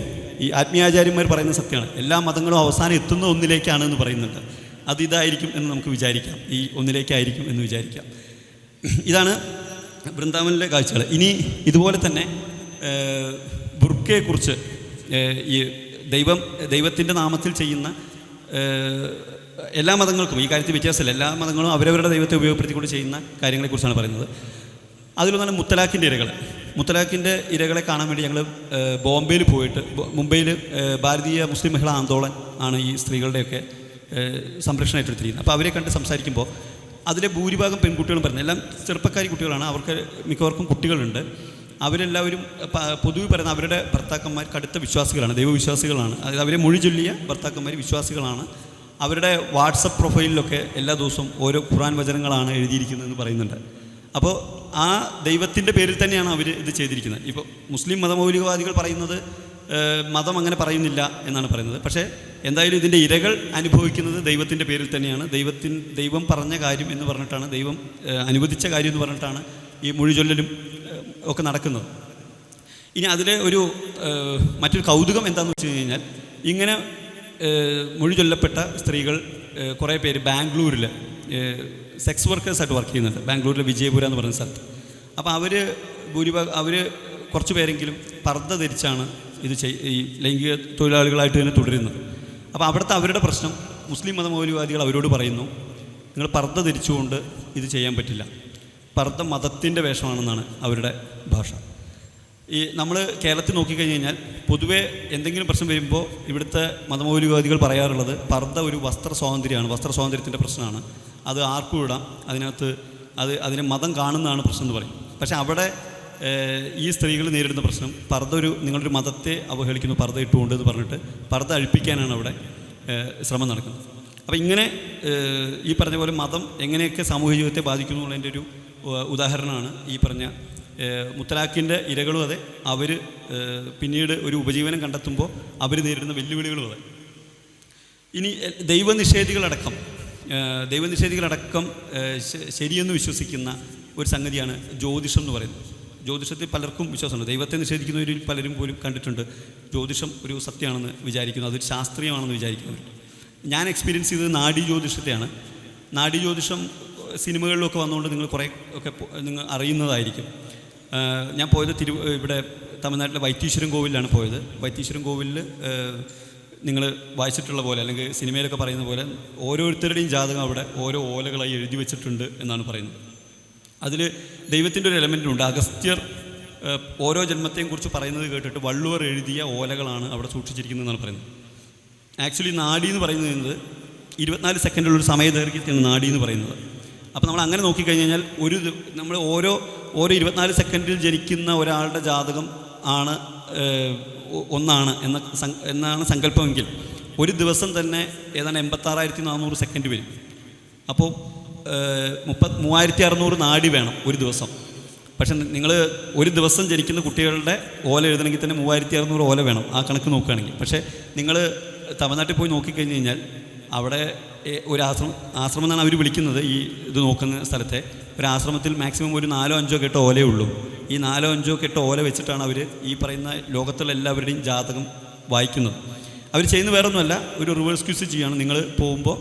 ഈ ആത്മീയാചാര്യന്മാർ പറയുന്ന സത്യമാണ്, എല്ലാ മതങ്ങളും അവസാനം എത്തുന്ന ഒന്നിലേക്കാണ് എന്ന് പറയുന്നുണ്ട്. അത് ഇതായിരിക്കും എന്ന് നമുക്ക് വിചാരിക്കാം, ഈ ഒന്നിലേക്കായിരിക്കും എന്ന് വിചാരിക്കാം. ഇതാണ് വൃന്ദാവനിലെ കാഴ്ചകൾ. ഇനി ഇതുപോലെ തന്നെ ബുർക്കയെക്കുറിച്ച്, ഈ ദൈവത്തിൻ്റെ നാമത്തിൽ ചെയ്യുന്ന എല്ലാ മതങ്ങൾക്കും ഈ കാര്യത്തിൽ വ്യത്യാസമില്ല. എല്ലാ മതങ്ങളും അവരവരുടെ ദൈവത്തെ ഉപയോഗപ്പെടുത്തിക്കൊണ്ട് ചെയ്യുന്ന കാര്യങ്ങളെക്കുറിച്ചാണ് പറയുന്നത്. അതിലൊന്നാണ് മുത്തലാഖിൻ്റെ ഇരകൾ. മുത്തലാഖിൻ്റെ ഇരകളെ കാണാൻ വേണ്ടി ഞങ്ങൾ ബോംബെയിൽ പോയിട്ട്, മുംബൈയിൽ ഭാരതീയ മുസ്ലിം മഹിളാ ആന്തോളൻ ആണ് ഈ സ്ത്രീകളുടെയൊക്കെ സംരക്ഷണം ഏറ്റെടുത്തിരിക്കുന്നത്. അപ്പോൾ അവരെ കണ്ട് സംസാരിക്കുമ്പോൾ അതിലെ ഭൂരിഭാഗം പെൺകുട്ടികളും പറയുന്നത്, എല്ലാം ചെറുപ്പക്കാരി കുട്ടികളാണ്, അവർക്ക് മിക്കവർക്കും കുട്ടികളുണ്ട്. അവരെല്ലാവരും പൊതുവെ പറയുന്ന അവരുടെ ഭർത്താക്കന്മാർ കടുത്ത വിശ്വാസികളാണ്, ദൈവവിശ്വാസികളാണ്. അതായത് അവരെ മൊഴി ചൊല്ലിയ ഭർത്താക്കന്മാർ വിശ്വാസികളാണ്. അവരുടെ വാട്സപ്പ് പ്രൊഫൈലിലൊക്കെ എല്ലാ ദിവസവും ഓരോ ഖുർആൻ വചനങ്ങളാണ് എഴുതിയിരിക്കുന്നതെന്ന് പറയുന്നുണ്ട്. അപ്പോൾ ആ ദൈവത്തിൻ്റെ പേരിൽ തന്നെയാണ് അവർ ഇത് ചെയ്തിരിക്കുന്നത്. ഇപ്പോൾ മുസ്ലിം മതമൗലികവാദികൾ പറയുന്നത് മതം അങ്ങനെ പറയുന്നില്ല എന്നാണ് പറയുന്നത്. പക്ഷേ എന്തായാലും ഇതിൻ്റെ ഇരകൾ അനുഭവിക്കുന്നത് ദൈവത്തിൻ്റെ പേരിൽ തന്നെയാണ്. ദൈവം പറഞ്ഞ കാര്യം എന്ന് പറഞ്ഞിട്ടാണ്, ദൈവം അനുവദിച്ച കാര്യം എന്ന് പറഞ്ഞിട്ടാണ് ഈ മൊഴിചൊല്ലലും ഒക്കെ നടക്കുന്നത്. ഇനി അതിലെ മറ്റൊരു കൗതുകം എന്താണെന്ന് വെച്ച് കഴിഞ്ഞാൽ, ഇങ്ങനെ മൊഴി ചൊല്ലപ്പെട്ട സ്ത്രീകൾ കുറേ പേര് ബാംഗ്ലൂരിൽ സെക്സ് വർക്കേഴ്സായിട്ട് വർക്ക് ചെയ്യുന്നുണ്ട്. ബാംഗ്ലൂരിലെ വിജയപുര എന്ന് പറയുന്ന സ്ഥലത്ത്. അപ്പോൾ അവർ കുറച്ച് പേരെങ്കിലും പർദ്ദ ധരിച്ചാണ് ഇത് ഈ ലൈംഗിക തൊഴിലാളികളായിട്ട് തന്നെ തുടരുന്നത്. അപ്പോൾ അവിടുത്തെ അവരുടെ പ്രശ്നം, മുസ്ലിം മതമൗലികവാദികൾ അവരോട് പറയുന്നു, നിങ്ങൾ പർദ്ദ ധരിച്ചുകൊണ്ട് ഇത് ചെയ്യാൻ പറ്റില്ല, പർദ്ദ മതത്തിൻ്റെ വേഷമാണെന്നാണ് അവരുടെ ഭാഷ. ഈ നമ്മൾ കേരളത്തിൽ നോക്കിക്കഴിഞ്ഞ് കഴിഞ്ഞാൽ പൊതുവേ എന്തെങ്കിലും പ്രശ്നം വരുമ്പോൾ ഇവിടുത്തെ മതമൗലികവാദികൾ പറയാറുള്ളത് പർദ്ദ ഒരു വസ്ത്ര സ്വാതന്ത്ര്യമാണ്, വസ്ത്ര സ്വാതന്ത്ര്യത്തിൻ്റെ പ്രശ്നമാണ്, അത് ആർക്കും ഇടാം, അതിനെ മതം കാണുന്നതാണ് പ്രശ്നം എന്ന് പറയും. പക്ഷേ അവിടെ ഈ സ്ത്രീകൾ നേരിടുന്ന പ്രശ്നം, നിങ്ങളൊരു മതത്തെ അവഹേളിക്കുന്നു പർദ്ദ ഇട്ടുകൊണ്ട് എന്ന് പറഞ്ഞിട്ട് പർദ്ദ അഴിപ്പിക്കാനാണ് അവിടെ ശ്രമം നടക്കുന്നത്. അപ്പോൾ ഇങ്ങനെ ഈ പറഞ്ഞ പോലെ മതം എങ്ങനെയൊക്കെ സാമൂഹിക ജീവിതത്തെ ബാധിക്കുന്നു എന്നുള്ളതിൻ്റെ ഒരു ഉദാഹരണമാണ് ഈ പറഞ്ഞ മുത്തലാഖിൻ്റെ ഇരകളും. അതെ, അവർ പിന്നീട് ഒരു ഉപജീവനം കണ്ടെത്തുമ്പോൾ അവർ നേരിടുന്ന വെല്ലുവിളികളും അതെ. ഇനി ദൈവനിഷേധികളടക്കം ശരിയെന്ന് വിശ്വസിക്കുന്ന ഒരു സംഗതിയാണ് ജ്യോതിഷം എന്ന് പറയുന്നത്. ജ്യോതിഷത്തിൽ പലർക്കും വിശ്വാസമുണ്ട്. ദൈവത്തെ നിഷേധിക്കുന്നവരിൽ പലരും പോലും കണ്ടിട്ടുണ്ട് ജ്യോതിഷം ഒരു സത്യമാണെന്ന് വിചാരിക്കുന്നു, അതൊരു ശാസ്ത്രീയമാണെന്ന് വിചാരിക്കുന്നവർ. ഞാൻ എക്സ്പീരിയൻസ് ചെയ്തത് നാഡീ ജ്യോതിഷത്തെയാണ്. നാഡീ ജ്യോതിഷം സിനിമകളിലൊക്കെ വന്നുകൊണ്ട് നിങ്ങൾ കുറേ ഒക്കെ നിങ്ങൾ അറിയുന്നതായിരിക്കും. ഞാൻ പോയത് ഇവിടെ തമിഴ്നാട്ടിലെ വൈത്തീശ്വരം കോവിലാണ് പോയത്. വൈത്തീശ്വരം കോവിലിൽ നിങ്ങൾ വായിച്ചിട്ടുള്ള പോലെ അല്ലെങ്കിൽ സിനിമയിലൊക്കെ പറയുന്ന പോലെ ഓരോരുത്തരുടെയും ജാതകം അവിടെ ഓരോ ഓലകളായി എഴുതി വെച്ചിട്ടുണ്ട് എന്നാണ് പറയുന്നത്. അതിൽ ദൈവത്തിൻ്റെ ഒരു എലമെൻറ്റുണ്ട്. അഗസ്ത്യർ ഓരോ ജന്മത്തെയും കുറിച്ച് പറയുന്നത് കേട്ടിട്ട് വള്ളുവർ എഴുതിയ ഓലകളാണ് അവിടെ സൂക്ഷിച്ചിരിക്കുന്നതെന്നാണ് പറയുന്നത്. ആക്ച്വലി നാഡി എന്ന് പറയുന്നത് 24 സെക്കൻഡുള്ളൊരു സമയദൈർഘ്യത്തിലാണ് നാഡി എന്ന് പറയുന്നത്. അപ്പോൾ നമ്മൾ അങ്ങനെ നോക്കിക്കഴിഞ്ഞാൽ നമ്മൾ ഓരോ 24 സെക്കൻഡിൽ ജനിക്കുന്ന ഒരാളുടെ ജാതകം ആണ് ഒന്നാണ് എന്നാണ് സങ്കല്പമെങ്കിൽ ഒരു ദിവസം തന്നെ ഏതാണ്ട് 86,400 സെക്കൻഡ് വരും. അപ്പോൾ 3600 നാഡി വേണം ഒരു ദിവസം. പക്ഷെ നിങ്ങൾ ഒരു ദിവസം ജനിക്കുന്ന കുട്ടികളുടെ ഓല എഴുതണമെങ്കിൽ തന്നെ 3600 ഓല വേണം, ആ കണക്ക് നോക്കുകയാണെങ്കിൽ. പക്ഷേ നിങ്ങൾ തമിഴ്നാട്ടിൽ പോയി നോക്കിക്കഴിഞ്ഞ് കഴിഞ്ഞാൽ അവിടെ ഒരു ആശ്രമം എന്നാണ് അവർ വിളിക്കുന്നത് ഈ ഇത് നോക്കുന്ന സ്ഥലത്തെ. ഒരു ആശ്രമത്തിൽ മാക്സിമം ഒരു 4-5 കെട്ട് ഓലയേ ഉള്ളൂ. ഈ 4-5 കെട്ട് ഓല വെച്ചിട്ടാണ് അവർ ഈ പറയുന്ന ലോകത്തുള്ള എല്ലാവരുടെയും ജാതകം വായിക്കുന്നത്. അവർ ചെയ്യുന്ന വേറൊന്നുമല്ല, ഒരു റിവേഴ്സ് ക്വിസ് ചെയ്യുകയാണ്. നിങ്ങൾ പോകുമ്പോൾ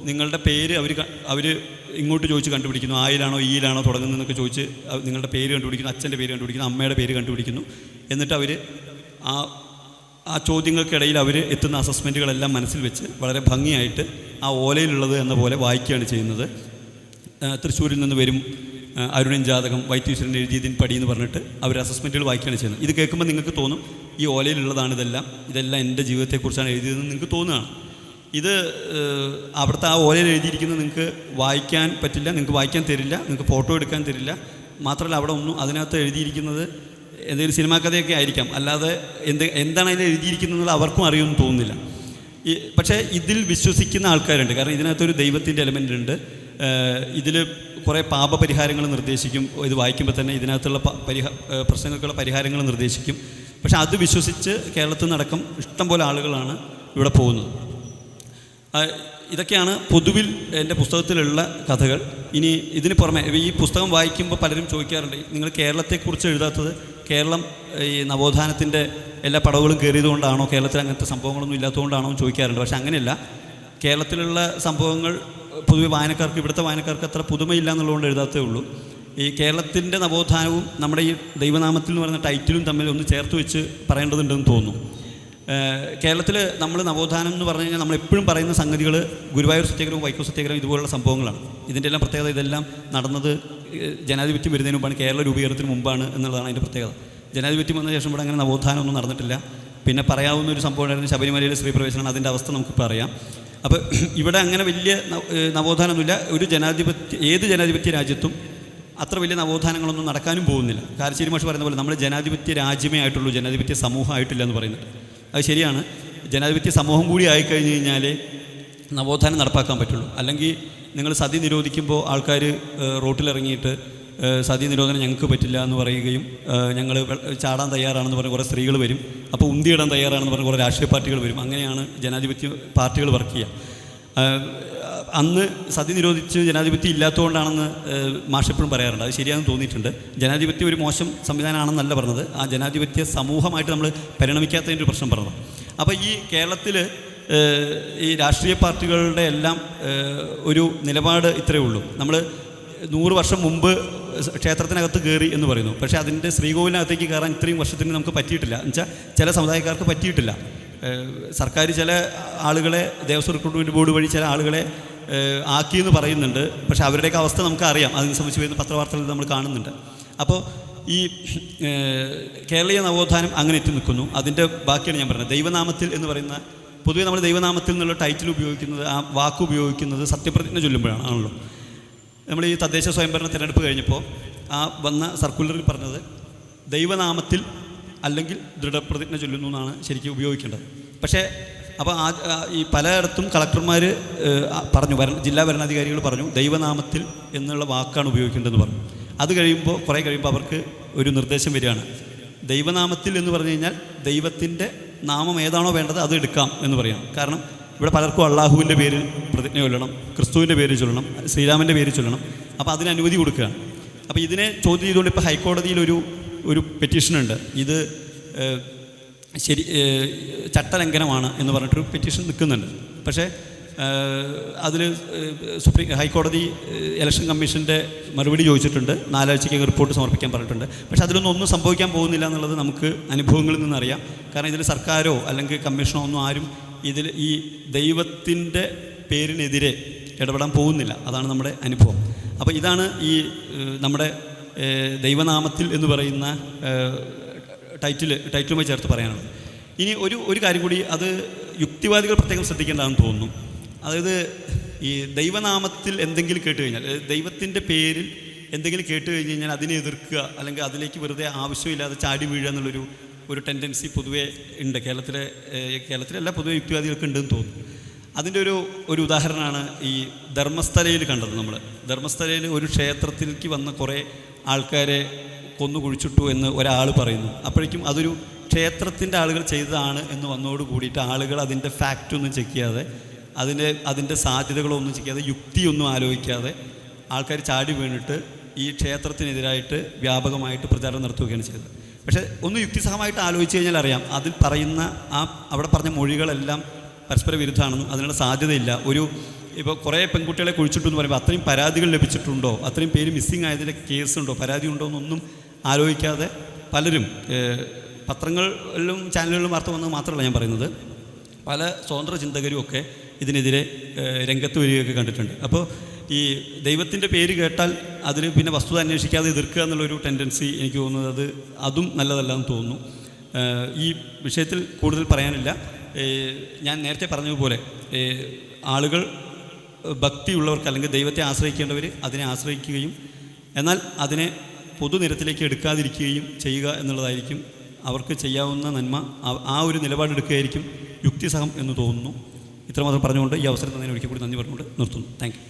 നിങ്ങളുടെ പേര് അവർ ഇങ്ങോട്ട് ചോദിച്ച് കണ്ടുപിടിക്കുന്നു. ആയിലാണോ ഈയിലാണോ തുടങ്ങുന്നതെന്നൊക്കെ ചോദിച്ച് നിങ്ങളുടെ പേര് കണ്ടുപിടിക്കുന്നു, അച്ഛൻ്റെ പേര് കണ്ടുപിടിക്കുന്നു, അമ്മയുടെ പേര് കണ്ടുപിടിക്കുന്നു. എന്നിട്ട് അവർ ആ ചോദ്യങ്ങൾക്കിടയിൽ അവർ എത്തുന്ന അസസ്മെൻറ്റുകളെല്ലാം മനസ്സിൽ വെച്ച് വളരെ ഭംഗിയായിട്ട് ആ ഓലയിലുള്ളത് എന്ന പോലെ വായിക്കുകയാണ് ചെയ്യുന്നത്. തൃശ്ശൂരിൽ നിന്ന് വരും അരുണൻ ജാതകം വൈത്തീശ്വരൻ എഴുതിയതിൻ പടി എന്ന് പറഞ്ഞിട്ട് അവർ അസസ്മെൻറ്റുകൾ വായിക്കുകയാണ് ചെയ്യുന്നത്. ഇത് കേൾക്കുമ്പോൾ നിങ്ങൾക്ക് തോന്നും ഈ ഓലയിലുള്ളതാണ് ഇതെല്ലാം എൻ്റെ ജീവിതത്തെക്കുറിച്ചാണ് എഴുതിയതെന്ന് നിങ്ങൾക്ക് തോന്നുകയാണ്. ഇത് അവിടുത്തെ ആ ഓലയിൽ എഴുതിയിരിക്കുന്നത് നിങ്ങൾക്ക് വായിക്കാൻ പറ്റില്ല, നിങ്ങൾക്ക് വായിക്കാൻ തരില്ല, നിങ്ങൾക്ക് ഫോട്ടോ എടുക്കാൻ തരില്ല. മാത്രമല്ല അവിടെ ഒന്നും അതിനകത്ത് എഴുതിയിരിക്കുന്നത് എന്തെങ്കിലും സിനിമാ കഥയൊക്കെ ആയിരിക്കാം, അല്ലാതെ എന്താണ് അതിൽ എഴുതിയിരിക്കുന്നത് അവർക്കും അറിയുമെന്ന് തോന്നുന്നില്ല. പക്ഷേ ഇതിൽ വിശ്വസിക്കുന്ന ആൾക്കാരുണ്ട്. കാരണം ഇതിനകത്തൊരു ദൈവത്തിൻ്റെ എലമെൻ്റ് ഉണ്ട്. ഇതിൽ കുറേ പാപപരിഹാരങ്ങൾ നിർദ്ദേശിക്കും. ഇത് വായിക്കുമ്പോൾ തന്നെ ഇതിനകത്തുള്ള പ്രശ്നങ്ങൾക്കുള്ള പരിഹാരങ്ങൾ നിർദ്ദേശിക്കും. പക്ഷേ അത് വിശ്വസിച്ച് കേരളത്തിൽ നിന്നടക്കം ഇഷ്ടംപോലെ ആളുകളാണ് ഇവിടെ പോകുന്നത്. ഇതൊക്കെയാണ് പൊതുവിൽ എൻ്റെ പുസ്തകത്തിലുള്ള കഥകൾ. ഇനി ഇതിന് പുറമെ ഈ പുസ്തകം വായിക്കുമ്പോൾ പലരും ചോദിക്കാറുണ്ട്, നിങ്ങൾ കേരളത്തെക്കുറിച്ച് എഴുതാത്തത് കേരളം ഈ നവോത്ഥാനത്തിൻ്റെ എല്ലാ പടവുകളും കയറിയതുകൊണ്ടാണോ, കേരളത്തിൽ അങ്ങനത്തെ സംഭവങ്ങളൊന്നും ഇല്ലാത്തതുകൊണ്ടാണോ എന്ന് ചോദിക്കാറുണ്ട്. പക്ഷേ അങ്ങനെയല്ല. കേരളത്തിലുള്ള സംഭവങ്ങൾ പൊതുവെ വായനക്കാർക്ക്, ഇവിടുത്തെ വായനക്കാർക്ക് അത്ര പുതുമയില്ല എന്നുള്ളതുകൊണ്ട് എഴുതാത്തേ ഉള്ളൂ. ഈ കേരളത്തിൻ്റെ നവോത്ഥാനവും നമ്മുടെ ഈ ദൈവനാമത്തിൽ എന്ന് പറയുന്ന ടൈറ്റിലും തമ്മിൽ ഒന്ന് ചേർത്ത് വെച്ച് പറയേണ്ടതുണ്ടെന്ന് തോന്നുന്നു. കേരളത്തിൽ നമ്മൾ നവോത്ഥാനം എന്ന് പറഞ്ഞു കഴിഞ്ഞാൽ നമ്മളെപ്പോഴും പറയുന്ന സംഗതികൾ ഗുരുവായൂർ സത്യാഗ്രഹവും വൈക്കം സത്യാഗ്രഹവും ഇതുപോലുള്ള സംഭവങ്ങളാണ്. ഇതിൻ്റെ എല്ലാം പ്രത്യേകത ഇതെല്ലാം നടന്നത് ജനാധിപത്യം വരുന്നതിന് മുമ്പാണ്, കേരള രൂപീകരണത്തിന് മുമ്പാണ് എന്നുള്ളതാണ് അതിൻ്റെ പ്രത്യേകത. ജനാധിപത്യം വന്ന ശേഷം ഇവിടെ അങ്ങനെ നവോത്ഥാനം ഒന്നും നടന്നിട്ടില്ല. പിന്നെ പറയാവുന്ന ഒരു സംഭവം ഉണ്ടായിരുന്നു ശബരിമലയിൽ സ്ത്രീ പ്രവേശനം. അതിൻ്റെ അവസ്ഥ നമുക്കിപ്പോൾ അറിയാം. അപ്പോൾ ഇവിടെ അങ്ങനെ വലിയ നവോത്ഥാനമൊന്നുമില്ല. ഏത് ജനാധിപത്യ രാജ്യത്തും അത്ര വലിയ നവോത്ഥാനങ്ങളൊന്നും നടക്കാനും പോകുന്നില്ല. കാരശ്ശേരി മാഷ് പറയുന്ന പോലെ നമ്മൾ ജനാധിപത്യ രാജ്യമേ ആയിട്ടുള്ളൂ, ജനാധിപത്യ സമൂഹമായിട്ടില്ല എന്ന് പറയുന്നുണ്ട്. അത് ശരിയാണ്. ജനാധിപത്യ സമൂഹം കൂടി ആയിക്കഴിഞ്ഞ് കഴിഞ്ഞാലേ നവോത്ഥാനം നടപ്പാക്കാൻ പറ്റുള്ളൂ. അല്ലെങ്കിൽ നിങ്ങൾ സതി നിരോധിക്കുമ്പോൾ ആൾക്കാർ റോട്ടിലിറങ്ങിയിട്ട് സതി നിരോധനം ഞങ്ങൾക്ക് പറ്റില്ല എന്ന് പറയുകയും ഞങ്ങൾ ചാടാൻ തയ്യാറാണെന്ന് പറഞ്ഞ് കുറേ സ്ത്രീകൾ വരും, അപ്പോൾ ഉന്തിയിടാൻ തയ്യാറാണെന്ന് പറഞ്ഞ് കുറേ രാഷ്ട്രീയ പാർട്ടികൾ വരും. അങ്ങനെയാണ് ജനാധിപത്യ പാർട്ടികൾ വർക്ക് ചെയ്യുക. അന്ന് സതി നിരോധിച്ച് ജനാധിപത്യം ഇല്ലാത്തതുകൊണ്ടാണെന്ന് മാഷെപ്പോഴും പറയാറുണ്ട്. അത് ശരിയാണെന്ന് തോന്നിയിട്ടുണ്ട്. ജനാധിപത്യം ഒരു മോശം സംവിധാനമാണെന്നല്ല പറഞ്ഞത്, ആ ജനാധിപത്യ സമൂഹമായിട്ട് നമ്മൾ പരിണമിക്കാത്തതിൻ്റെ ഒരു പ്രശ്നം പറഞ്ഞത്. അപ്പോൾ ഈ കേരളത്തിൽ ഈ രാഷ്ട്രീയ പാർട്ടികളുടെ എല്ലാം ഒരു നിലപാട് ഇത്രയേ ഉള്ളൂ. നമ്മൾ 100 വർഷം മുമ്പ് ക്ഷേത്രത്തിനകത്ത് കയറി എന്ന് പറയുന്നു, പക്ഷേ അതിൻ്റെ ശ്രീകോവിലിനകത്തേക്ക് കയറാൻ ഇത്രയും വർഷത്തിന് നമുക്ക് പറ്റിയിട്ടില്ല. എന്നുവെച്ചാൽ ചില സമുദായക്കാർക്ക് പറ്റിയിട്ടില്ല. സർക്കാർ ചില ആളുകളെ ദേവസ്വം റിക്രൂട്ട്മെൻറ്റ് ബോർഡ് വഴി ചില ആളുകളെ ആക്കിയെന്ന് പറയുന്നുണ്ട്. പക്ഷേ അവരുടെയൊക്കെ അവസ്ഥ നമുക്കറിയാം, അതിനെ സംബന്ധിച്ച് വരുന്ന പത്രവാർത്തകൾ നമ്മൾ കാണുന്നുണ്ട്. അപ്പോൾ ഈ കേരളീയ നവോത്ഥാനം അങ്ങനെ എത്തി നിൽക്കുന്നു. അതിൻ്റെ ബാക്കിയാണ് ഞാൻ പറഞ്ഞത്. ദൈവനാമത്തിൽ എന്ന് പറയുന്ന, പൊതുവെ നമ്മൾ ദൈവനാമത്തിൽ എന്നുള്ള ടൈറ്റിൽ ഉപയോഗിക്കുന്നത്, ആ വാക്ക് ഉപയോഗിക്കുന്നത് സത്യപ്രതിജ്ഞ ചൊല്ലുമ്പോഴാണ് ആണല്ലോ. നമ്മൾ ഈ തദ്ദേശ സ്വയംഭരണ തിരഞ്ഞെടുപ്പ് കഴിഞ്ഞപ്പോൾ ആ വന്ന സർക്കുലറിൽ പറഞ്ഞത് ദൈവനാമത്തിൽ അല്ലെങ്കിൽ ദൃഢപ്രതിജ്ഞ ചൊല്ലുന്നു എന്നാണ് ശരിക്കും ഉപയോഗിക്കേണ്ടത്. പക്ഷേ അപ്പോൾ ഈ പലയിടത്തും കളക്ടർമാർ പറഞ്ഞു, ജില്ലാ ഭരണാധികാരികൾ പറഞ്ഞു ദൈവനാമത്തിൽ എന്നുള്ള വാക്കാണ് ഉപയോഗിക്കേണ്ടതെന്ന് പറഞ്ഞു. അത് കുറേ കഴിയുമ്പോൾ അവർക്ക് ഒരു നിർദ്ദേശം വരികയാണ്, ദൈവനാമത്തിൽ എന്ന് പറഞ്ഞു കഴിഞ്ഞാൽ ദൈവത്തിൻ്റെ നാമം ഏതാണോ വേണ്ടത് അത് എടുക്കാം എന്ന് പറയാം. കാരണം ഇവിടെ പലർക്കും അള്ളാഹുവിൻ്റെ പേര് പ്രതിജ്ഞ ചൊല്ലണം, ക്രിസ്തുവിൻ്റെ പേര് ചൊല്ലണം, ശ്രീരാമൻ്റെ പേര് ചൊല്ലണം. അപ്പോൾ അതിന് അനുമതി കൊടുക്കുകയാണ്. അപ്പോൾ ഇതിനെ ചോദ്യം ചെയ്തുകൊണ്ട് ഇപ്പോൾ ഹൈക്കോടതിയിലൊരു പെറ്റീഷനുണ്ട്. ഇത് ചട്ടലംഘനമാണ് എന്ന് പറഞ്ഞിട്ടൊരു പെറ്റീഷൻ നിൽക്കുന്നുണ്ട്. പക്ഷേ അതിൽ ഹൈക്കോടതി ഇലക്ഷൻ കമ്മീഷൻ്റെ മറുപടി ചോദിച്ചിട്ടുണ്ട്, 4 ആഴ്ചയ്ക്ക് റിപ്പോർട്ട് സമർപ്പിക്കാൻ പറഞ്ഞിട്ടുണ്ട്. പക്ഷേ അതിലൊന്നും സംഭവിക്കാൻ പോകുന്നില്ല എന്നുള്ളത് നമുക്ക് അനുഭവങ്ങളിൽ നിന്നറിയാം. കാരണം ഇതിൽ സർക്കാരോ അല്ലെങ്കിൽ കമ്മീഷനോ ഒന്നും ആരും ഇതിൽ ഈ ദൈവത്തിൻ്റെ പേരിനെതിരെ ഇടപെടാൻ പോകുന്നില്ല. അതാണ് നമ്മുടെ അനുഭവം. അപ്പോൾ ഇതാണ് ഈ നമ്മുടെ ദൈവനാമത്തിൽ എന്ന് പറയുന്ന ടൈറ്റിലുമായി ചേർത്ത് പറയാനുള്ളത്. ഇനി ഒരു കാര്യം കൂടി, അത് യുക്തിവാദികൾ പ്രത്യേകം ശ്രദ്ധിക്കേണ്ടതാണെന്ന് തോന്നുന്നു. അതായത് ഈ ദൈവനാമത്തിൽ എന്തെങ്കിലും കേട്ട് കഴിഞ്ഞാൽ, ദൈവത്തിൻ്റെ പേരിൽ എന്തെങ്കിലും കേട്ട് കഴിഞ്ഞ് കഴിഞ്ഞാൽ അതിനെ എതിർക്കുക, അല്ലെങ്കിൽ അതിലേക്ക് വെറുതെ ആവശ്യമില്ലാതെ ചാടി വീഴുക എന്നുള്ളൊരു ടെൻഡൻസി പൊതുവേ ഉണ്ട് കേരളത്തിലല്ല, പൊതുവെ യുക്തിവാദികൾക്ക് ഉണ്ടെന്ന് തോന്നുന്നു. അതിൻ്റെ ഒരു ഉദാഹരണമാണ് ഈ ധർമ്മസ്ഥലയിൽ കണ്ടത്. നമ്മൾ ധർമ്മസ്ഥലയിൽ ഒരു ക്ഷേത്രത്തിലേക്ക് വന്ന കുറേ ആൾക്കാരെ കൊന്നു കുഴിച്ചിട്ടു എന്ന് ഒരാൾ പറയുന്നു. അപ്പോഴേക്കും അതൊരു ക്ഷേത്രത്തിൻ്റെ ആളുകൾ ചെയ്തതാണ് എന്ന് വന്നോട് കൂടിയിട്ട് ആളുകൾ അതിൻ്റെ ഫാക്റ്റൊന്നും ചെക്ക് ചെയ്യാതെ അതിൻ്റെ സാധ്യതകളൊന്നും ചെക്ക് ചെയ്യാതെ യുക്തിയൊന്നും ആലോചിക്കാതെ ആൾക്കാർ ചാടി വീണിട്ട് ഈ ക്ഷേത്രത്തിനെതിരായിട്ട് വ്യാപകമായിട്ട് പ്രചാരണം നടത്തുകയാണ് ചെയ്തത്. പക്ഷേ ഒന്ന് യുക്തിസഹമായിട്ട് ആലോചിച്ച് കഴിഞ്ഞാൽ അറിയാം, അതിൽ പറയുന്ന അവിടെ പറഞ്ഞ മൊഴികളെല്ലാം പരസ്പര വിരുദ്ധമാണെന്നും അതിനുള്ള സാധ്യതയില്ല. ഇപ്പോൾ കുറേ പെൺകുട്ടികളെ കുഴിച്ചിട്ടു എന്ന് പറയുമ്പോൾ അത്രയും പരാതികൾ ലഭിച്ചിട്ടുണ്ടോ, അത്രയും പേര് മിസ്സിങ് ആയതിൻ്റെ കേസുണ്ടോ, പരാതി ഉണ്ടോ എന്നൊന്നും ആലോചിക്കാതെ പലരും പത്രങ്ങളിലും ചാനലുകളിലും വാർത്ത വന്നത് മാത്രമല്ല ഞാൻ പറയുന്നത്, പല സ്വതന്ത്ര ചിന്തകരും ഒക്കെ ഇതിനെതിരെ രംഗത്ത് വരികയൊക്കെ കണ്ടിട്ടുണ്ട്. അപ്പോൾ ഈ ദൈവത്തിൻ്റെ പേര് കേട്ടാൽ അതിന് പിന്നെ വസ്തുത അന്വേഷിക്കാതെ എതിർക്കുക എന്നുള്ളൊരു ടെൻഡൻസി എനിക്ക് തോന്നുന്നത് അതും നല്ലതല്ല എന്ന് തോന്നുന്നു. ഈ വിഷയത്തിൽ കൂടുതൽ പറയാനില്ല. ഞാൻ നേരത്തെ പറഞ്ഞതുപോലെ ആളുകൾ ഭക്തിയുള്ളവർക്ക് അല്ലെങ്കിൽ ദൈവത്തെ ആശ്രയിക്കേണ്ടവർ അതിനെ ആശ്രയിക്കുകയും എന്നാൽ അതിനെ പൊതുനിരത്തിലേക്ക് എടുക്കാതിരിക്കുകയും ചെയ്യുക എന്നുള്ളതായിരിക്കും അവർക്ക് ചെയ്യാവുന്ന നന്മ. ആ ഒരു നിലപാടെടുക്കുകയായിരിക്കും യുക്തിസഹം എന്ന് തോന്നുന്നു. ഇത്രമാത്രം പറഞ്ഞുകൊണ്ട് ഈ അവസരം തന്നതിന് ഒരിക്കൽ കൂടി നന്ദി പറഞ്ഞുകൊണ്ട് നിർത്തുന്നു. Thank you.